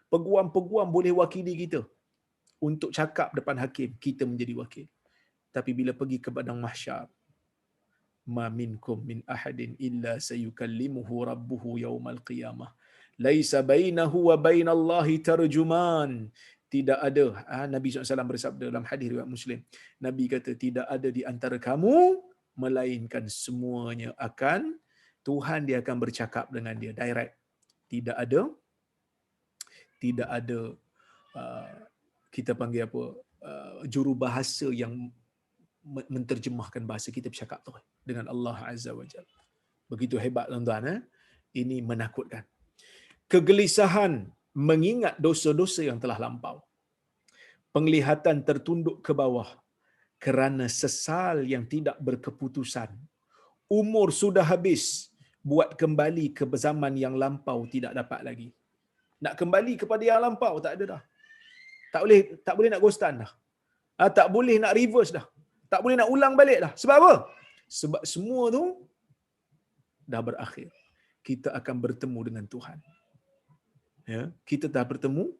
Speaker 1: Peguam-peguam boleh wakili kita. Untuk cakap depan hakim, kita menjadi wakil. Tapi bila pergi ke padang mahsyar, ma minkum min ahadin illa sayukallimuhu rabbuhu yaumal qiyamah. Laisa bainahu wa bainallahi tarjuman. Tidak ada, Nabi SAW bersabda dalam hadis riwayat Muslim. Nabi kata, tidak ada di antara kamu melainkan semuanya akan Tuhan dia akan bercakap dengan dia direct. Tidak ada kita panggil apa, juru bahasa yang menterjemahkan bahasa kita bercakap tu dengan Allah Azza wa Jalla. Begitu hebat tuan-tuan. Ini menakutkan. Kegelisahan mengingat dosa-dosa yang telah lampau. Penglihatan tertunduk ke bawah kerana sesal yang tidak berkeputusan. Umur sudah habis, buat kembali ke zaman yang lampau tidak dapat lagi. Nak kembali kepada yang lampau tak ada dah. Tak boleh nak ghostan dah. Tak boleh nak reverse dah. Tak boleh nak ulang balik dah. Sebab apa? Sebab semua tu dah berakhir. Kita akan bertemu dengan Tuhan. Ya, kita dah bertemu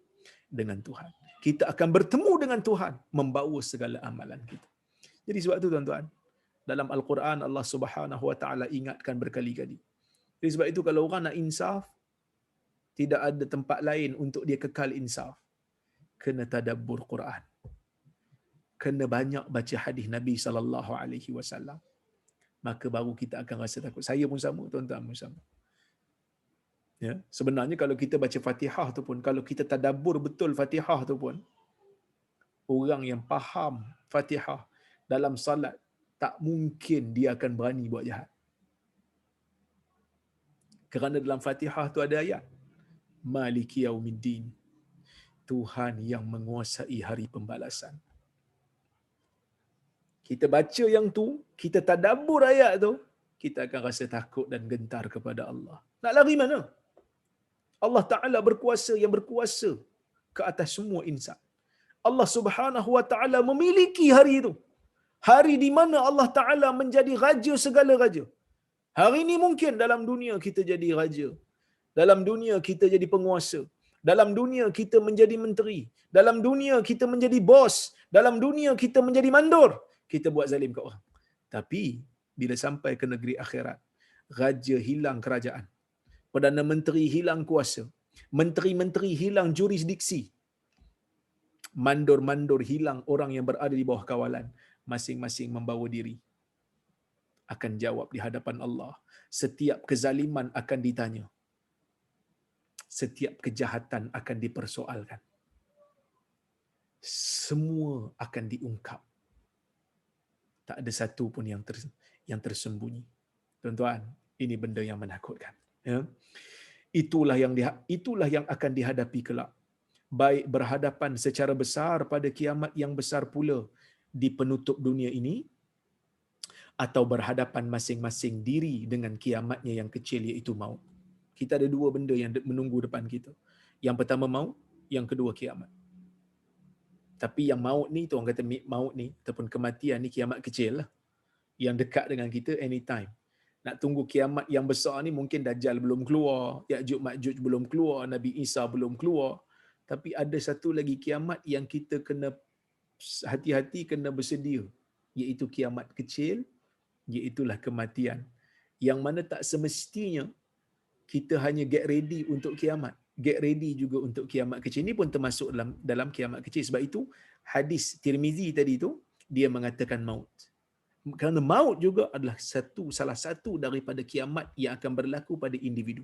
Speaker 1: dengan Tuhan. Kita akan bertemu dengan Tuhan membawa segala amalan kita. Jadi sebab itu tuan-tuan, dalam Al-Quran Allah Subhanahu wa taala ingatkan berkali-kali. Jadi sebab itu kalau orang nak insaf, tidak ada tempat lain untuk dia kekal insaf. Kena tadabbur Quran. Kena banyak baca hadis Nabi sallallahu alaihi wasallam. Maka baru kita akan rasa takut. Saya pun sama, tuan-tuan pun sama. Ya, sebenarnya kalau kita baca Fatihah tu pun, kalau kita tadabbur betul Fatihah tu pun, orang yang faham Fatihah dalam salat, tak mungkin dia akan berani buat jahat. Kerana dalam Fatihah tu ada ayat, Maliki yaumiddin. Tuhan yang menguasai hari pembalasan. Kita baca yang tu, kita tadabbur ayat tu, kita akan rasa takut dan gentar kepada Allah. Nak lari mana? Allah Ta'ala berkuasa yang berkuasa ke atas semua insan. Allah Subhanahu Wa Ta'ala memiliki hari itu. Hari di mana Allah Ta'ala menjadi raja segala raja. Hari ini mungkin dalam dunia kita jadi raja. Dalam dunia kita jadi penguasa. Dalam dunia kita menjadi menteri. Dalam dunia kita menjadi bos. Dalam dunia kita menjadi mandor. Kita buat zalim ke orang. Tapi bila sampai ke negeri akhirat, raja hilang kerajaan. Perdana Menteri hilang kuasa. Menteri-menteri hilang jurisdiksi. Mandor-mandor hilang orang yang berada di bawah kawalan. Masing-masing membawa diri. Akan jawab di hadapan Allah. Setiap kezaliman akan ditanya. Setiap kejahatan akan dipersoalkan. Semua akan diungkap. Tak ada satu pun yang tersembunyi. Tuan-tuan, ini benda yang menakutkan. Ya. Itulah yang akan dihadapi kelak. Baik berhadapan secara besar pada kiamat yang besar pula di penutup dunia ini, atau berhadapan masing-masing diri dengan kiamatnya yang kecil, iaitu maut. Kita ada dua benda yang menunggu depan kita. Yang pertama maut, yang kedua kiamat. Tapi yang maut ni, orang kata maut ni ataupun kematian ni kiamat kecil lah. Yang dekat dengan kita anytime. Nak tunggu kiamat yang besar ni mungkin Dajjal belum keluar, Ya'juj Ma'juj belum keluar, Nabi Isa belum keluar. Tapi ada satu lagi kiamat yang kita kena hati-hati, kena bersedia, iaitu kiamat kecil, iaitulah kematian. Yang mana tak semestinya kita hanya get ready untuk kiamat. Get ready juga untuk kiamat kecil. Ini pun termasuk dalam kiamat kecil. Sebab itu hadis Tirmizi tadi tu dia mengatakan maut. Kerana maut juga adalah salah satu daripada kiamat yang akan berlaku pada individu.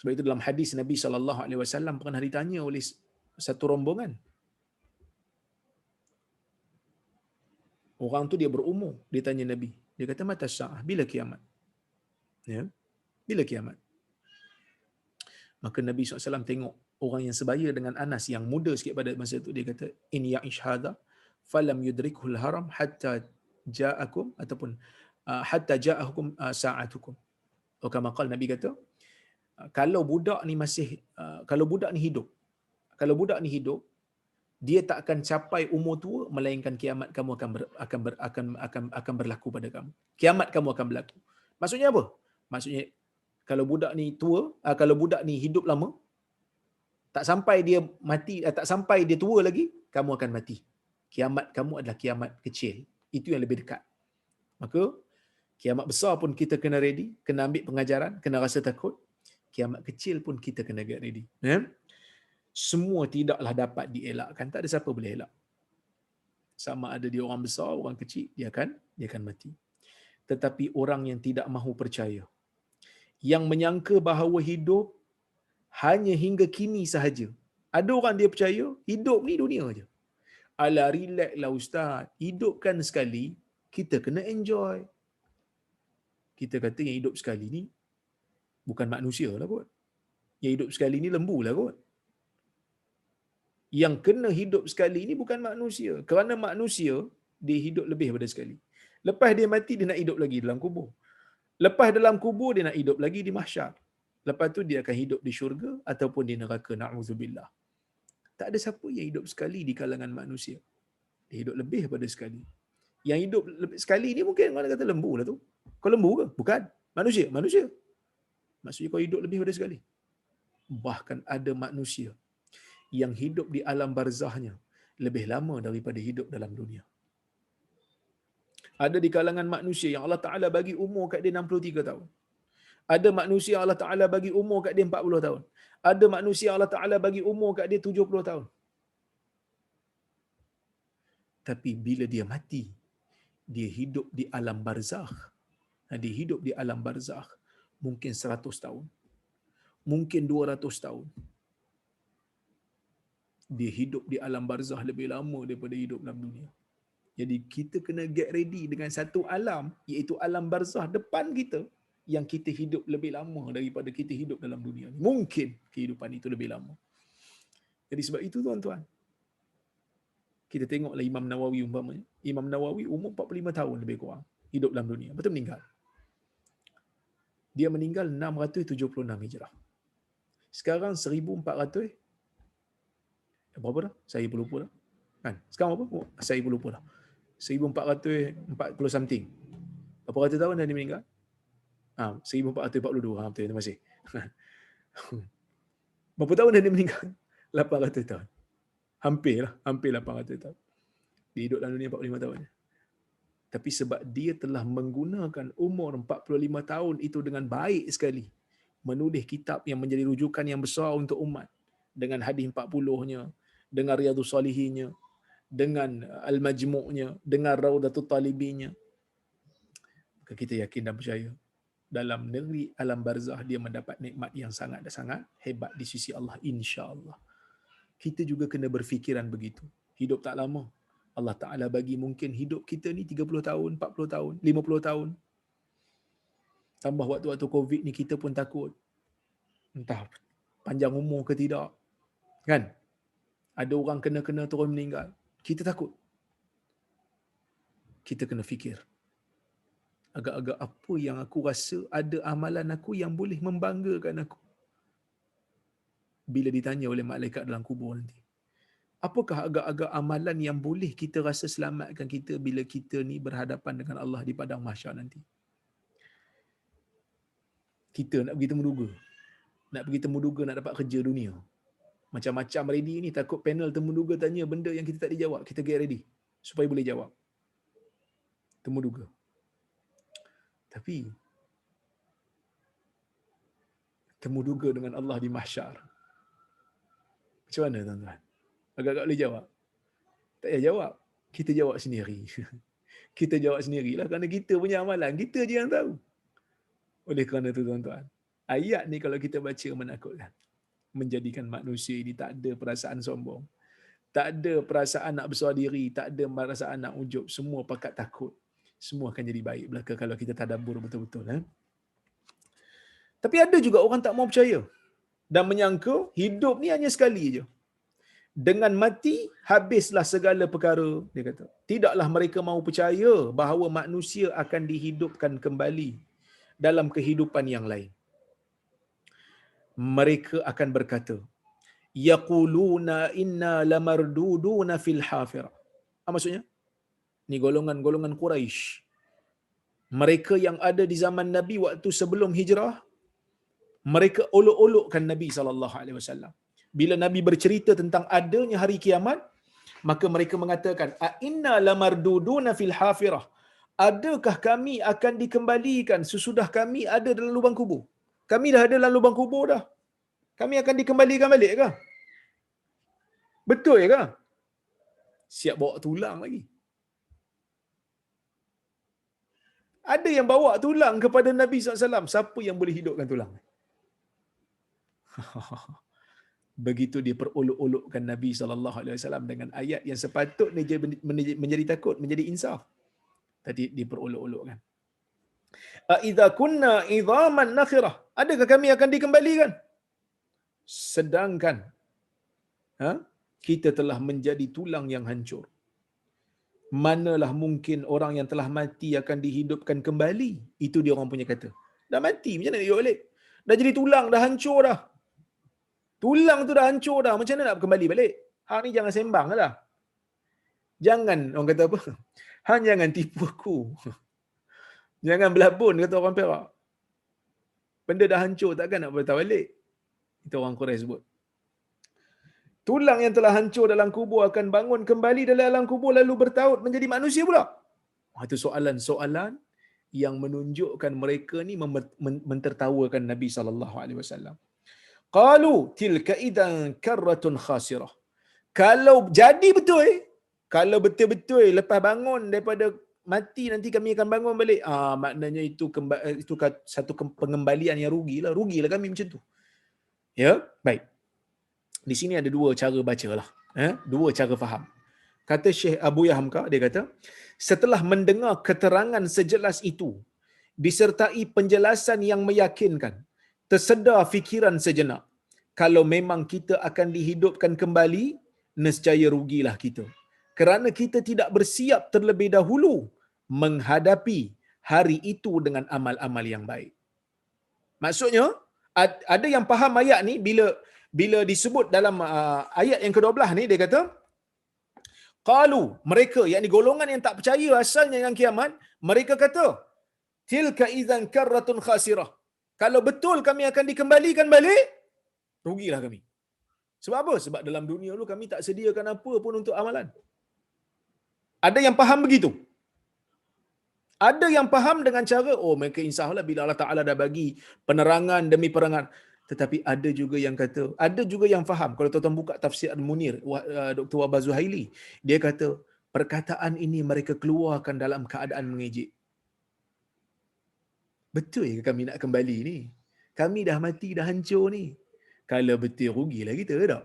Speaker 1: Sebab itu dalam hadis Nabi SAW pernah ditanya oleh satu rombongan. Orang tu dia berumur, dia tanya Nabi. Dia kata, mata sa'ah, bila kiamat? Ya, bila kiamat? Maka Nabi SAW tengok orang yang sebaya dengan Anas yang muda sikit pada masa itu. Dia kata, in ya'ish hadha falam yudrikhul haram hatta ja'akum ataupun hatta ja'akum sa'atukum. Atau maqal Nabi kata, kalau budak ni hidup, dia tak akan capai umur tua melainkan kiamat kamu akan berlaku pada kamu. Kiamat kamu akan berlaku. Maksudnya apa? Maksudnya kalau budak ni tua, kalau budak ni hidup lama, tak sampai dia mati, tak sampai dia tua lagi, kamu akan mati. Kiamat kamu adalah kiamat kecil. Itu yang lebih dekat. Maka kiamat besar pun kita kena ready, kena ambil pengajaran, kena rasa takut. Kiamat kecil pun kita kena get ready. Semua tidaklah dapat dielakkan. Tak ada siapa boleh elak. Sama ada dia orang besar, orang kecil, dia akan mati. Tetapi orang yang tidak mahu percaya, yang menyangka bahawa hidup hanya hingga kini sahaja. Ada orang dia percaya hidup ni dunia aja. Ala relax lah ustaz. Hidup kan sekali, kita kena enjoy. Kita kata yang hidup sekali ni bukan manusia lah kot. Yang hidup sekali ni lembu lah kot. Yang kena hidup sekali ni bukan manusia. Kerana manusia, dia hidup lebih daripada sekali. Lepas dia mati, dia nak hidup lagi dalam kubur. Lepas dalam kubur, dia nak hidup lagi di mahsyar. Lepas tu dia akan hidup di syurga ataupun di neraka. Na'udzubillah. Tak ada siapa yang hidup sekali di kalangan manusia. Dia hidup lebih daripada sekali. Yang hidup sekali ni mungkin mana kata lembu lah tu. Kau lembu ke? Bukan. Manusia. Maksudnya kau hidup lebih daripada sekali. Bahkan ada manusia yang hidup di alam barzahnya lebih lama daripada hidup dalam dunia. Ada di kalangan manusia yang Allah Ta'ala bagi umur kat dia 63 tahun. Ada manusia yang Allah Ta'ala bagi umur kat dia 40 tahun. Ada manusia yang Allah Ta'ala bagi umur kat dia 70 tahun. Tapi bila dia mati, dia hidup di alam barzakh. Dia hidup di alam barzakh mungkin 100 tahun. Mungkin 200 tahun. Dia hidup di alam barzakh lebih lama daripada hidup dalam dunia. Jadi kita kena get ready dengan satu alam, iaitu alam barzakh depan kita, yang kita hidup lebih lama daripada kita hidup dalam dunia ni. Mungkin kehidupan itu lebih lama. Jadi sebab itu tuan-tuan, kita tengoklah Imam Nawawi umpamanya. Imam Nawawi umur 45 tahun lebih kurang hidup dalam dunia. Betul meninggal. Dia meninggal 676 Hijrah. Sekarang 1400 berapa dah? Saya pun lupa dah. Kan? Sekarang apa? Oh, saya pun lupa dah. 1440 something. Berapa ratus tahun dah dia meninggal? 1442. Betul, terima kasih. Berapa tahun dah dia meninggal? 800 tahun. Hampir 800 tahun. Dia hidup dalam dunia 45 tahun. Tapi sebab dia telah menggunakan umur 45 tahun itu dengan baik sekali, menulis kitab yang menjadi rujukan yang besar untuk umat, dengan hadis 40-nya, dengan Riyadhus Salihinnya, dengan Al-Majmu'-nya, dengan Raudatul Talibinnya, maka kita yakin dan percaya dalam negeri alam barzah dia mendapat nikmat yang sangat hebat di sisi Allah, insya-Allah. Kita juga kena berfikiran begitu. Hidup tak lama. Allah Ta'ala bagi mungkin hidup kita ni 30 tahun, 40 tahun, 50 tahun. Tambah waktu-waktu COVID ni kita pun takut. Entah panjang umur ke tidak. Kan? Ada orang kena terus meninggal. Kita takut. Kita kena fikir. Agak-agak apa yang aku rasa ada amalan aku yang boleh membanggakan aku bila ditanya oleh malaikat dalam kubur nanti. Apakah agak-agak amalan yang boleh kita rasa selamatkan kita bila kita ni berhadapan dengan Allah di padang mahsyar nanti? Kita nak pergi temuduga. Nak pergi temuduga nak dapat kerja dunia. Macam-macam ready ni, takut panel temuduga tanya benda yang kita tak dijawab. Kita get ready supaya boleh jawab. Temuduga. Tapi temuduga dengan Allah di mahsyar. Macam mana tuan-tuan? Agak-agak boleh jawab? Tak payah jawab. Kita jawab sendiri. Kita jawab sendirilah kerana kita punya amalan. Kita je yang tahu. Oleh kerana itu tuan-tuan, ayat ni kalau kita baca menakutkan. Menjadikan manusia ini tak ada perasaan sombong. Tak ada perasaan nak bersuara diri. Tak ada perasaan nak ujub. Semua pakat takut. Semua akan jadi baik belaka kalau kita tadabbur betul-betul. Tapi ada juga orang tak mau percaya. Dan menyangka hidup ni hanya sekali je. Dengan mati, habislah segala perkara. Dia kata, tidaklah mereka mahu percaya bahawa manusia akan dihidupkan kembali dalam kehidupan yang lain. Mereka akan berkata, yaquluna inna lamarduduna fil hafirah. Apa maksudnya? Ni golongan-golongan Quraisy. Mereka yang ada di zaman Nabi waktu sebelum hijrah, mereka olok-olokkan Nabi SAW. Bila Nabi bercerita tentang adanya hari kiamat, maka mereka mengatakan, a inna lamarduduna fil hafirah. Adakah kami akan dikembalikan sesudah kami ada dalam lubang kubur? Kami dah ada dalam lubang kubur dah. Kami akan dikembalikan balik ke? Betul ke? Siap bawa tulang lagi. Ada yang bawa tulang kepada Nabi SAW. Siapa yang boleh hidupkan tulang? Begitu dia perolok-olokkan Nabi SAW dengan ayat yang sepatutnya menjadi takut, menjadi insaf. Tadi diperolok-olokkan. Aidza kunna idhaman nakhirah. Adakah kami akan dikembalikan? Sedangkan kita telah menjadi tulang yang hancur. Manalah mungkin orang yang telah mati akan dihidupkan kembali? Itu dia orang punya kata. Dah mati, macam mana nak hidup balik? Dah jadi tulang, dah hancur dah. Tulang tu dah hancur dah. Macam mana nak kembali balik? Hang ni jangan sembang lah. Jangan, orang kata apa? Hang jangan tipu aku. Jangan belabun, kata orang Perak. Benda dah hancur, takkan nak patah balik. Itu orang Quraisy sebut. Tulang yang telah hancur dalam kubur akan bangun kembali dalam alam kubur lalu bertaut menjadi manusia pula. Itu soalan-soalan yang menunjukkan mereka ni mentertawakan Nabi SAW. Qalu tilka idan karratun khasirah. Kalau jadi betul, kalau betul-betul lepas bangun daripada mati nanti kami akan bangun balik. Maknanya itu satu pengembalian yang rugilah. Rugilah kami macam tu. Ya, baik. Di sini ada dua cara bacalah. Dua cara faham. Kata Syekh Abu Yahamka, dia kata, setelah mendengar keterangan sejelas itu disertai penjelasan yang meyakinkan, tersedar fikiran sejenak. Kalau memang kita akan dihidupkan kembali, nescaya rugilah kita. Kerana kita tidak bersiap terlebih dahulu menghadapi hari itu dengan amal-amal yang baik. Maksudnya, ada yang faham ayat ni bila disebut dalam ayat yang ke-12 ni, dia kata, qalu, mereka, yakni golongan yang tak percaya asalnya dengan kiamat, mereka kata, tilka idzan karratun khasirah. Kalau betul kami akan dikembalikan balik, rugilah kami. Sebab apa? Sebab dalam dunia dulu kami tak sediakan apa pun untuk amalan. Ada yang faham begitu. Ada yang faham dengan cara, oh mereka insaflah bila Allah Ta'ala dah bagi penerangan demi penerangan. Tetapi ada juga yang kata, ada juga yang faham. Kalau tuan-tuan buka tafsir Al-Munir, Dr. Wahbah Zuhaili, dia kata, perkataan ini mereka keluarkan dalam keadaan mengejek. Betul ke kami nak kembali ni? Kami dah mati, dah hancur ni. Kalau betul, rugilah kita ke tak?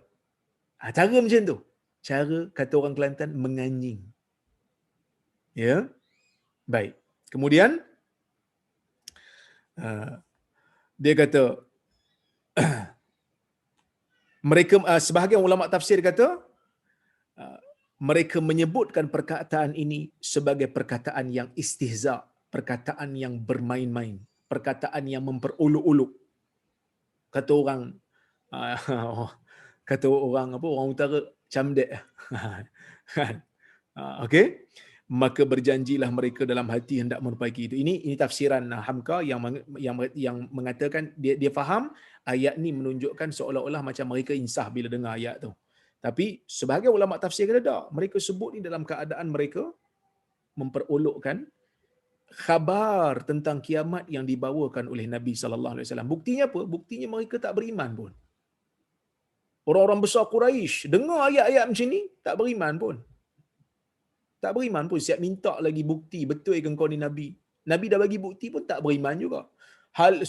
Speaker 1: Cara macam tu. Cara, kata orang Kelantan, menganjing. Ya? Baik. Kemudian, dia kata, mereka, sebahagian ulama tafsir kata, mereka menyebutkan perkataan ini sebagai perkataan yang istihza, perkataan yang bermain-main, perkataan yang memperolok-olok. Kata orang, kata orang apa, orang utara, camdek. Kan? Okey. Maka berjanjilah mereka dalam hati hendak memperbaiki itu. Ini tafsiran Hamka yang mengatakan dia faham ayat ni menunjukkan seolah-olah macam mereka insaf bila dengar ayat tu. Tapi sebahagian ulama tafsir kata tak, mereka sebut ni dalam keadaan mereka memperolokkan khabar tentang kiamat yang dibawakan oleh Nabi sallallahu alaihi wasallam. Buktinya apa? Buktinya mereka tak beriman pun. Orang-orang besar Quraisy dengar ayat-ayat macam ni tak beriman pun. Tak beriman pun, siap minta lagi bukti, betul ke engkau ni Nabi. Nabi dah bagi bukti pun tak beriman juga.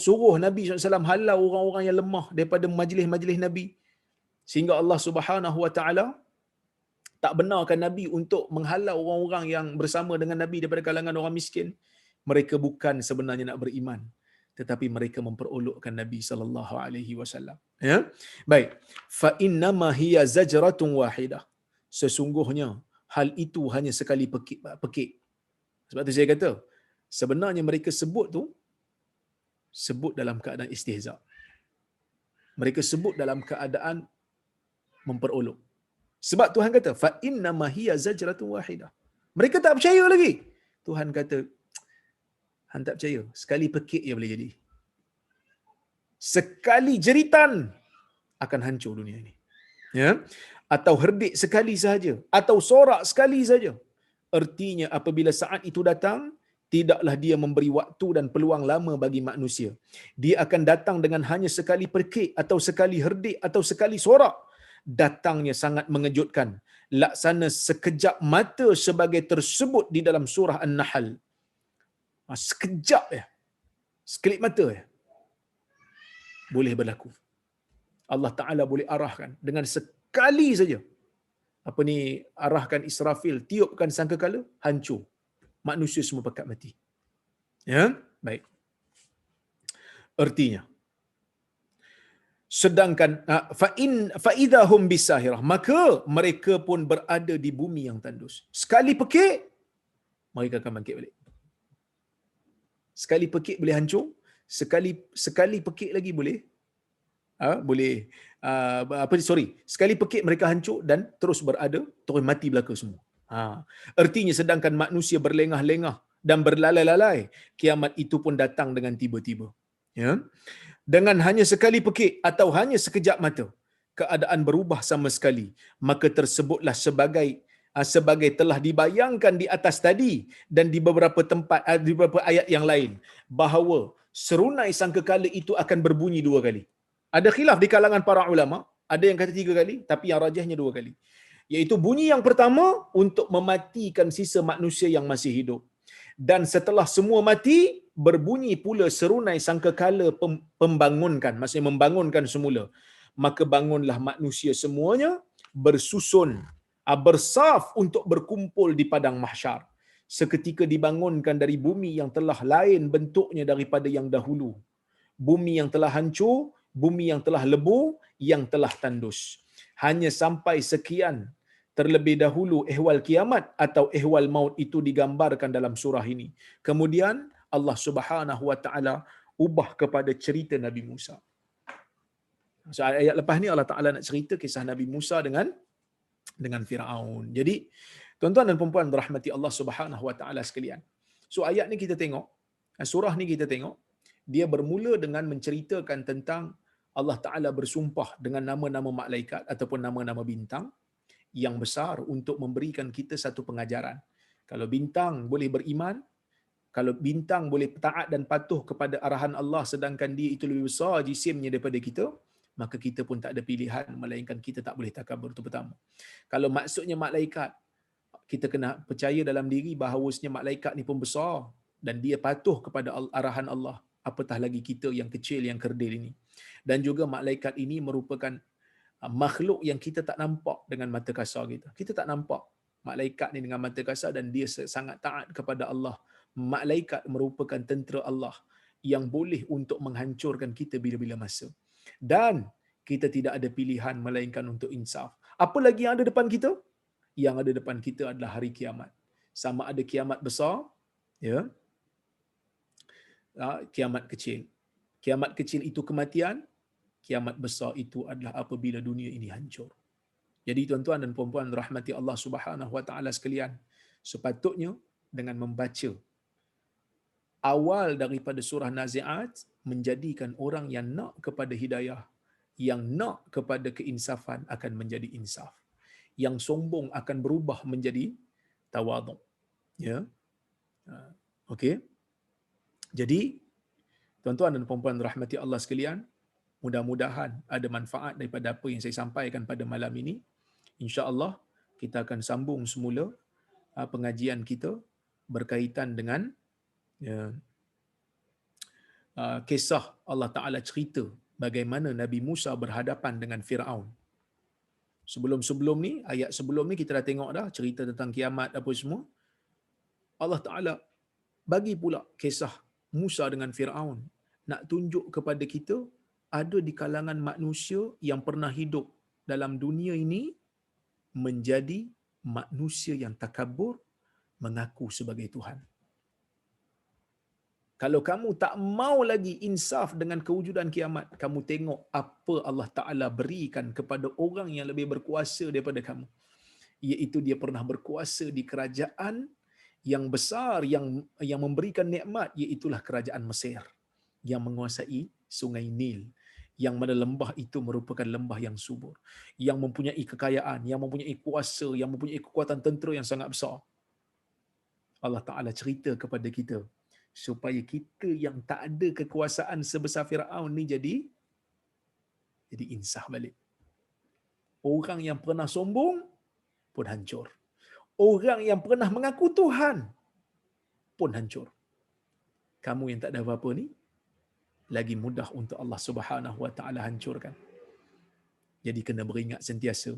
Speaker 1: Suruh Nabi SAW halau orang-orang yang lemah daripada majlis-majlis Nabi. Sehingga Allah Subhanahu Wa Taala tak benarkan Nabi untuk menghalau orang-orang yang bersama dengan Nabi daripada kalangan orang miskin. Mereka bukan sebenarnya nak beriman, tetapi mereka memperolokkan Nabi sallallahu alaihi wasallam. Ya. Baik. Fa inna ma hiya zajratun wahidah. Sesungguhnya hal itu hanya sekali pekik. Sebab tu saya kata, sebenarnya mereka sebut dalam keadaan istihza. Mereka sebut dalam keadaan memperolok. Sebab Tuhan kata, fa inna ma hiya zajratun wahidah. Mereka tak percaya lagi. Tuhan kata, hang tak percaya, sekali pekik je boleh jadi. Sekali jeritan akan hancur dunia ini. Ya? Atau herdik sekali sahaja, atau sorak sekali saja. Artinya apabila saat itu datang, tidaklah dia memberi waktu dan peluang lama bagi manusia. Dia akan datang dengan hanya sekali perkik, atau sekali herdik, atau sekali sorak. Datangnya sangat mengejutkan. Laksana sekejap mata sebagai tersebut di dalam surah An-Nahl. Sekejap ya. Sekelip mata ya. Boleh berlaku. Allah Ta'ala boleh arahkan dengan sekali saja. Apa ni, arahkan Israfil, tiupkan sangkakala, hancur. Manusia semua pekat mati. Ya, baik. Artinya, sedangkan fa idahum bisahirah, maka mereka pun berada di bumi yang tandus. Sekali pekik, mereka akan bangkit balik. Sekali pekik boleh hancur, sekali pekik lagi boleh sekali pekik mereka hancur dan terus berada, terus mati belaka semua. Artinya sedangkan manusia berlengah-lengah dan berlalai-lalai, kiamat itu pun datang dengan tiba-tiba. Ya. Dengan hanya sekali pekik atau hanya sekejap mata, keadaan berubah sama sekali, maka tersebutlah sebagai telah dibayangkan di atas tadi dan di beberapa tempat, di beberapa ayat yang lain, bahawa serunai sangkakala itu akan berbunyi 2 kali. Ada khilaf di kalangan para ulama, ada yang kata 3 kali, tapi yang rajahnya 2 kali. Iaitu bunyi yang pertama untuk mematikan sisa manusia yang masih hidup. Dan setelah semua mati, berbunyi pula serunai sangkakala pembangunkan, maksudnya membangunkan semula. Maka bangunlah manusia semuanya bersusun, bersaf untuk berkumpul di padang mahsyar. seketika dibangunkan dari bumi yang telah lain bentuknya daripada yang dahulu. Bumi yang telah hancur, bumi yang telah lebur, yang telah tandus. Hanya sampai sekian terlebih dahulu ehwal kiamat atau ehwal maut itu digambarkan dalam surah ini. Kemudian Allah Subhanahu wa taala ubah kepada cerita Nabi Musa. So, ayat lepas ni Allah Taala nak cerita kisah Nabi Musa dengan Firaun. Jadi tuan-tuan dan puan-puan rahmati Allah Subhanahu wa taala sekalian. So ayat ni kita tengok, surah ni kita tengok, dia bermula dengan menceritakan tentang Allah Taala bersumpah dengan nama-nama malaikat ataupun nama-nama bintang yang besar untuk memberikan kita satu pengajaran. Kalau bintang boleh beriman, kalau bintang boleh taat dan patuh kepada arahan Allah sedangkan dia itu lebih besar jisimnya daripada kita, maka kita pun tak ada pilihan melainkan kita tak boleh takabur. Itu pertama. Kalau maksudnya malaikat, kita kena percaya dalam diri bahawasanya malaikat ni pun besar dan dia patuh kepada arahan Allah, apatah lagi kita yang kecil, yang kerdil ini. Dan juga malaikat ini merupakan makhluk yang kita tak nampak dengan mata kasar kita. Kita tak nampak malaikat ni dengan mata kasar dan dia sangat taat kepada Allah. Malaikat merupakan tentera Allah yang boleh untuk menghancurkan kita bila-bila masa. Dan kita tidak ada pilihan melainkan untuk insaf. Apa lagi yang ada depan kita? Yang ada depan kita adalah hari kiamat. Sama ada kiamat besar, ya, kiamat kecil. Kiamat kecil itu kematian, kiamat besar itu adalah apabila dunia ini hancur. Jadi tuan-tuan dan puan-puan rahmati Allah Subhanahu wa taala sekalian, sepatutnya dengan membaca awal daripada surah Nazi'at menjadikan orang yang nak kepada hidayah, yang nak kepada keinsafan akan menjadi insaf. Yang sombong akan berubah menjadi tawaduk. Ya. Okey. Jadi tuan-tuan dan puan-puan rahmati Allah sekalian, mudah-mudahan ada manfaat daripada apa yang saya sampaikan pada malam ini. Insya-Allah kita akan sambung semula pengajian kita berkaitan dengan ya, kisah Allah Taala cerita bagaimana Nabi Musa berhadapan dengan Firaun. Sebelum-sebelum ni, ayat sebelum ni kita dah tengok dah cerita tentang kiamat apa semua. Allah Taala bagi pula kisah Musa dengan Firaun, nak tunjuk kepada kita ada di kalangan manusia yang pernah hidup dalam dunia ini menjadi manusia yang takabur, mengaku sebagai Tuhan. Kalau kamu tak mau lagi insaf dengan kewujudan kiamat, kamu tengok apa Allah Ta'ala berikan kepada orang yang lebih berkuasa daripada kamu. Iaitu dia pernah berkuasa di kerajaan yang besar, yang memberikan nikmat, iaitulah kerajaan Mesir yang menguasai sungai Nil, yang mana lembah itu merupakan lembah yang subur, yang mempunyai kekayaan, yang mempunyai kuasa, yang mempunyai kekuatan tentera yang sangat besar. Allah Ta'ala cerita kepada kita supaya kita yang tak ada kekuasaan sebesar Firaun ni jadi insaf balik. Orang yang pernah sombong pun hancur. Orang yang pernah mengaku Tuhan pun hancur. Kamu yang tak ada apa-apa ni lagi mudah untuk Allah Subhanahu wa taala hancurkan. Jadi kena beringat sentiasa,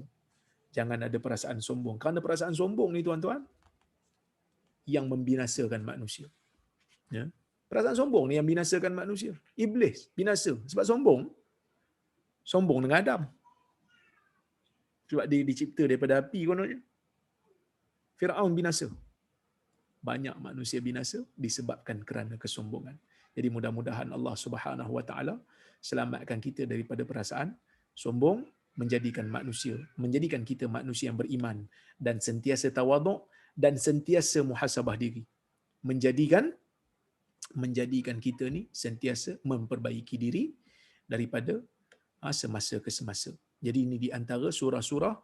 Speaker 1: jangan ada perasaan sombong. Kerana perasaan sombong ni tuan-tuan yang membinasakan manusia. Ya. Perasaan sombong ni yang binasakan manusia. Iblis binasa sebab sombong. Sombong dengan Adam. Sebab dia dicipta daripada api kononnya. Firaun binasa. Banyak manusia binasa disebabkan kerana kesombongan. Jadi mudah-mudahan Allah Subhanahu wa taala selamatkan kita daripada perasaan sombong, menjadikan kita manusia yang beriman dan sentiasa tawaduk dan sentiasa muhasabah diri. Menjadikan kita ni sentiasa memperbaiki diri daripada semasa ke semasa. Jadi ini di antara surah-surah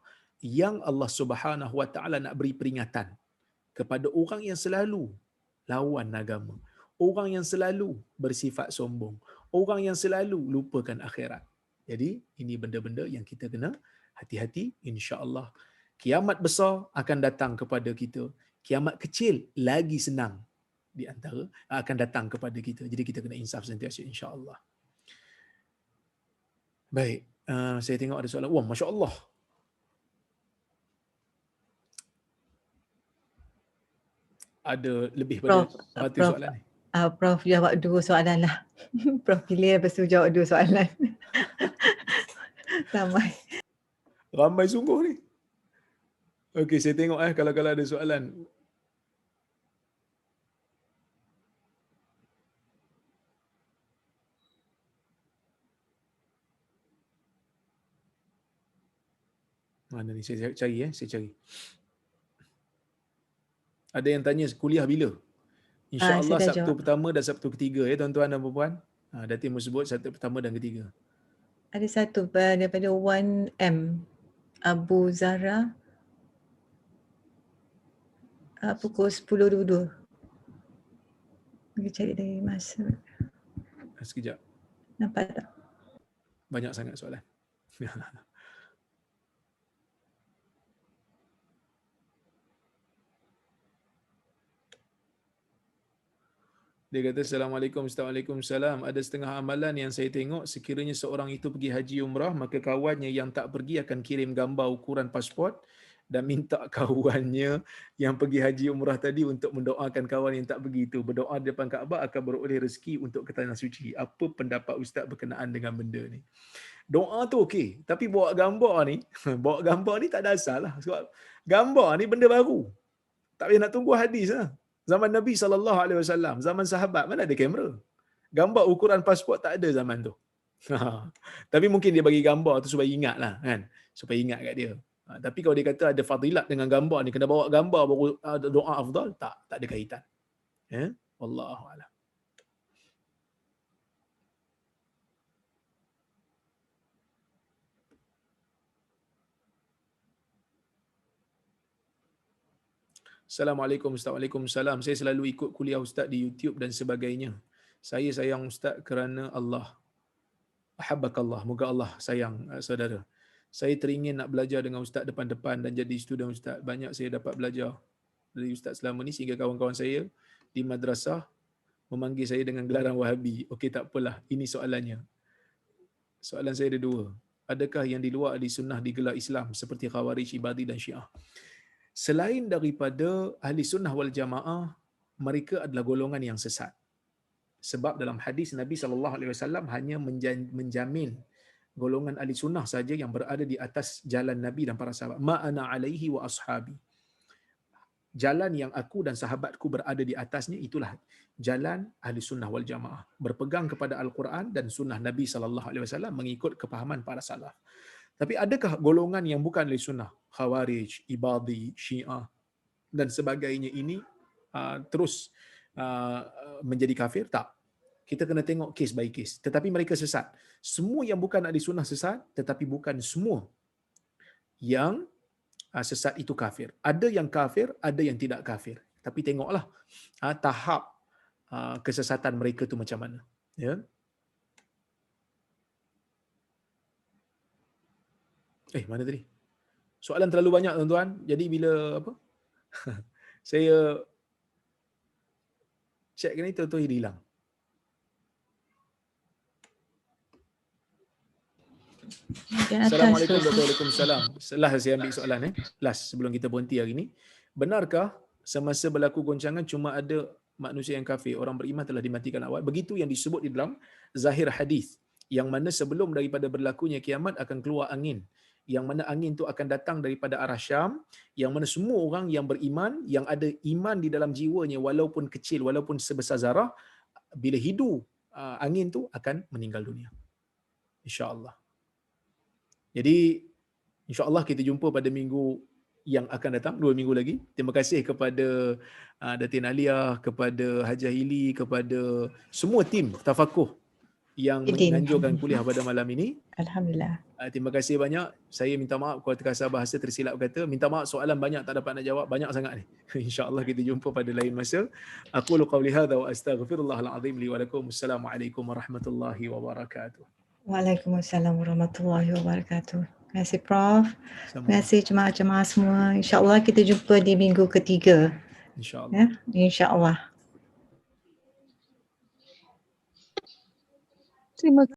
Speaker 1: yang Allah Subhanahu wa taala nak beri peringatan kepada orang yang selalu lawan agama, orang yang selalu bersifat sombong, orang yang selalu lupakan akhirat. Jadi ini benda-benda yang kita kena hati-hati. Insya-Allah kiamat besar akan datang kepada kita. Kiamat kecil lagi senang di antara akan datang kepada kita. Jadi kita kena insaf sentiasa insya-Allah. Baik, saya tengok ada soalan. Wah, masya-Allah. ada lebih pada
Speaker 2: Prof,
Speaker 1: satu
Speaker 2: Prof,
Speaker 1: soalan ni.
Speaker 2: Prof jawab 2 soalan lah. Prof pilih lepas tu jawab 2 soalan.
Speaker 1: Ramai sungguh ni. Okey, saya tengok kalau ada soalan. Mana ni saya cari saya cari. Ada yang tanya kuliah bila? InsyaAllah
Speaker 2: Saya dah
Speaker 1: Sabtu
Speaker 2: jawab.
Speaker 1: pertama dan Sabtu ketiga tuan-tuan dan puan-puan. Datin sebut Sabtu pertama dan ketiga.
Speaker 2: Ada satu daripada 1M Abu Zahra pukul 10.22. Pergi cari dari masa.
Speaker 1: Sekejap.
Speaker 2: Nampak tak?
Speaker 1: Banyak sangat soalan. Dia kata, Assalamualaikum, Waalaikumsalam. Ada setengah amalan yang saya tengok, sekiranya seorang itu pergi haji umrah, maka kawannya yang tak pergi akan kirim gambar ukuran pasport dan minta kawannya yang pergi haji umrah tadi untuk mendoakan kawan yang tak pergi itu. Berdoa di depan Kaabah akan beroleh rezeki untuk ke tanah suci. Apa pendapat Ustaz berkenaan dengan benda ni? Doa tu okey, tapi bawa gambar ni, tak ada asal lah. Sebab gambar ni benda baru. Tak payah nak tunggu hadis lah. Zaman Nabi SAW, zaman sahabat, mana ada kamera? Gambar ukuran pasport tak ada zaman tu. Tapi mungkin dia bagi gambar tu supaya ingat lah kan. Supaya ingat kat dia. Tapi kalau dia kata ada fadilat dengan gambar ni, kena bawa gambar baru doa afdal, tak ada kaitan. Wallahualam. Assalamualaikum, Waalaikumsalam. Saya selalu ikut kuliah Ustaz di YouTube dan sebagainya. Saya sayang Ustaz kerana Allah. Ahabbakallah. Moga Allah sayang saudara. Saya teringin nak belajar dengan Ustaz depan-depan dan jadi student Ustaz. Banyak saya dapat belajar dari Ustaz selama ni sehingga kawan-kawan saya di madrasah memanggil saya dengan gelaran Wahabi. Okey, tak apalah. Ini soalannya. Soalan saya ada 2. Adakah yang di luar ahli sunnah digelar Islam seperti Khawarij, Ibadi dan Syiah? Selain daripada ahli sunnah wal jamaah, mereka adalah golongan yang sesat. Sebab dalam hadis Nabi SAW hanya menjamin golongan ahli sunnah saja yang berada di atas jalan Nabi dan para sahabat. Ma'ana alaihi wa ashabi. Jalan yang aku dan sahabatku berada di atasnya, itulah jalan ahli sunnah wal jamaah. Berpegang kepada Al-Quran dan sunnah Nabi SAW mengikut kepahaman para salaf. Tapi adakah golongan yang bukan ahli sunnah, Khawarij, Ibadi, Syiah dan sebagainya ini terus menjadi kafir? Tak. Kita kena tengok kes by kes. Tetapi mereka sesat. Semua yang bukan ahli sunnah sesat, tetapi bukan semua yang sesat itu kafir. Ada yang kafir, ada yang tidak kafir. Tapi tengoklah tahap kesesatan mereka tu macam mana. Ya. Mana tadi? Soalan terlalu banyak tuan-tuan. Jadi bila saya check ni tu hilang. Assalamualaikum warahmatullahi wabarakatuh. Last saya ambil soalan last sebelum kita berhenti hari ni. Benarkah semasa berlaku goncangan cuma ada manusia yang kafir, orang beriman telah dimatikan awal? Begitu yang disebut di dalam zahir hadis, yang mana sebelum daripada berlakunya kiamat akan keluar angin, yang mana angin tu akan datang daripada arah Syam, yang mana semua orang yang beriman, yang ada iman di dalam jiwanya walaupun kecil, walaupun sebesar zarah, bila hidu angin tu akan meninggal dunia. InsyaAllah. Jadi insyaAllah kita jumpa pada minggu yang akan datang, 2 minggu lagi. Terima kasih kepada Datin Aliyah, kepada Hajah Hili, kepada semua tim Tafakuh yang menganjurkan kuliah pada malam ini.
Speaker 2: Alhamdulillah.
Speaker 1: Terima kasih banyak. Saya minta maaf kalau terkasar bahasa tersilap kata. Minta maaf soalan banyak tak dapat nak jawab. Banyak sangat ni. InsyaAllah kita jumpa pada lain masa. Aqulu qawli hadha wa astaghfirullahal azim li wa lakum. Assalamualaikum warahmatullahi wabarakatuh.
Speaker 2: Waalaikumsalam warahmatullahi wabarakatuh. Terima kasih Prof. Terima kasih jemaah-jemaah semua. InsyaAllah kita jumpa di minggu ketiga.
Speaker 1: InsyaAllah.
Speaker 2: InsyaAllah.
Speaker 3: Terima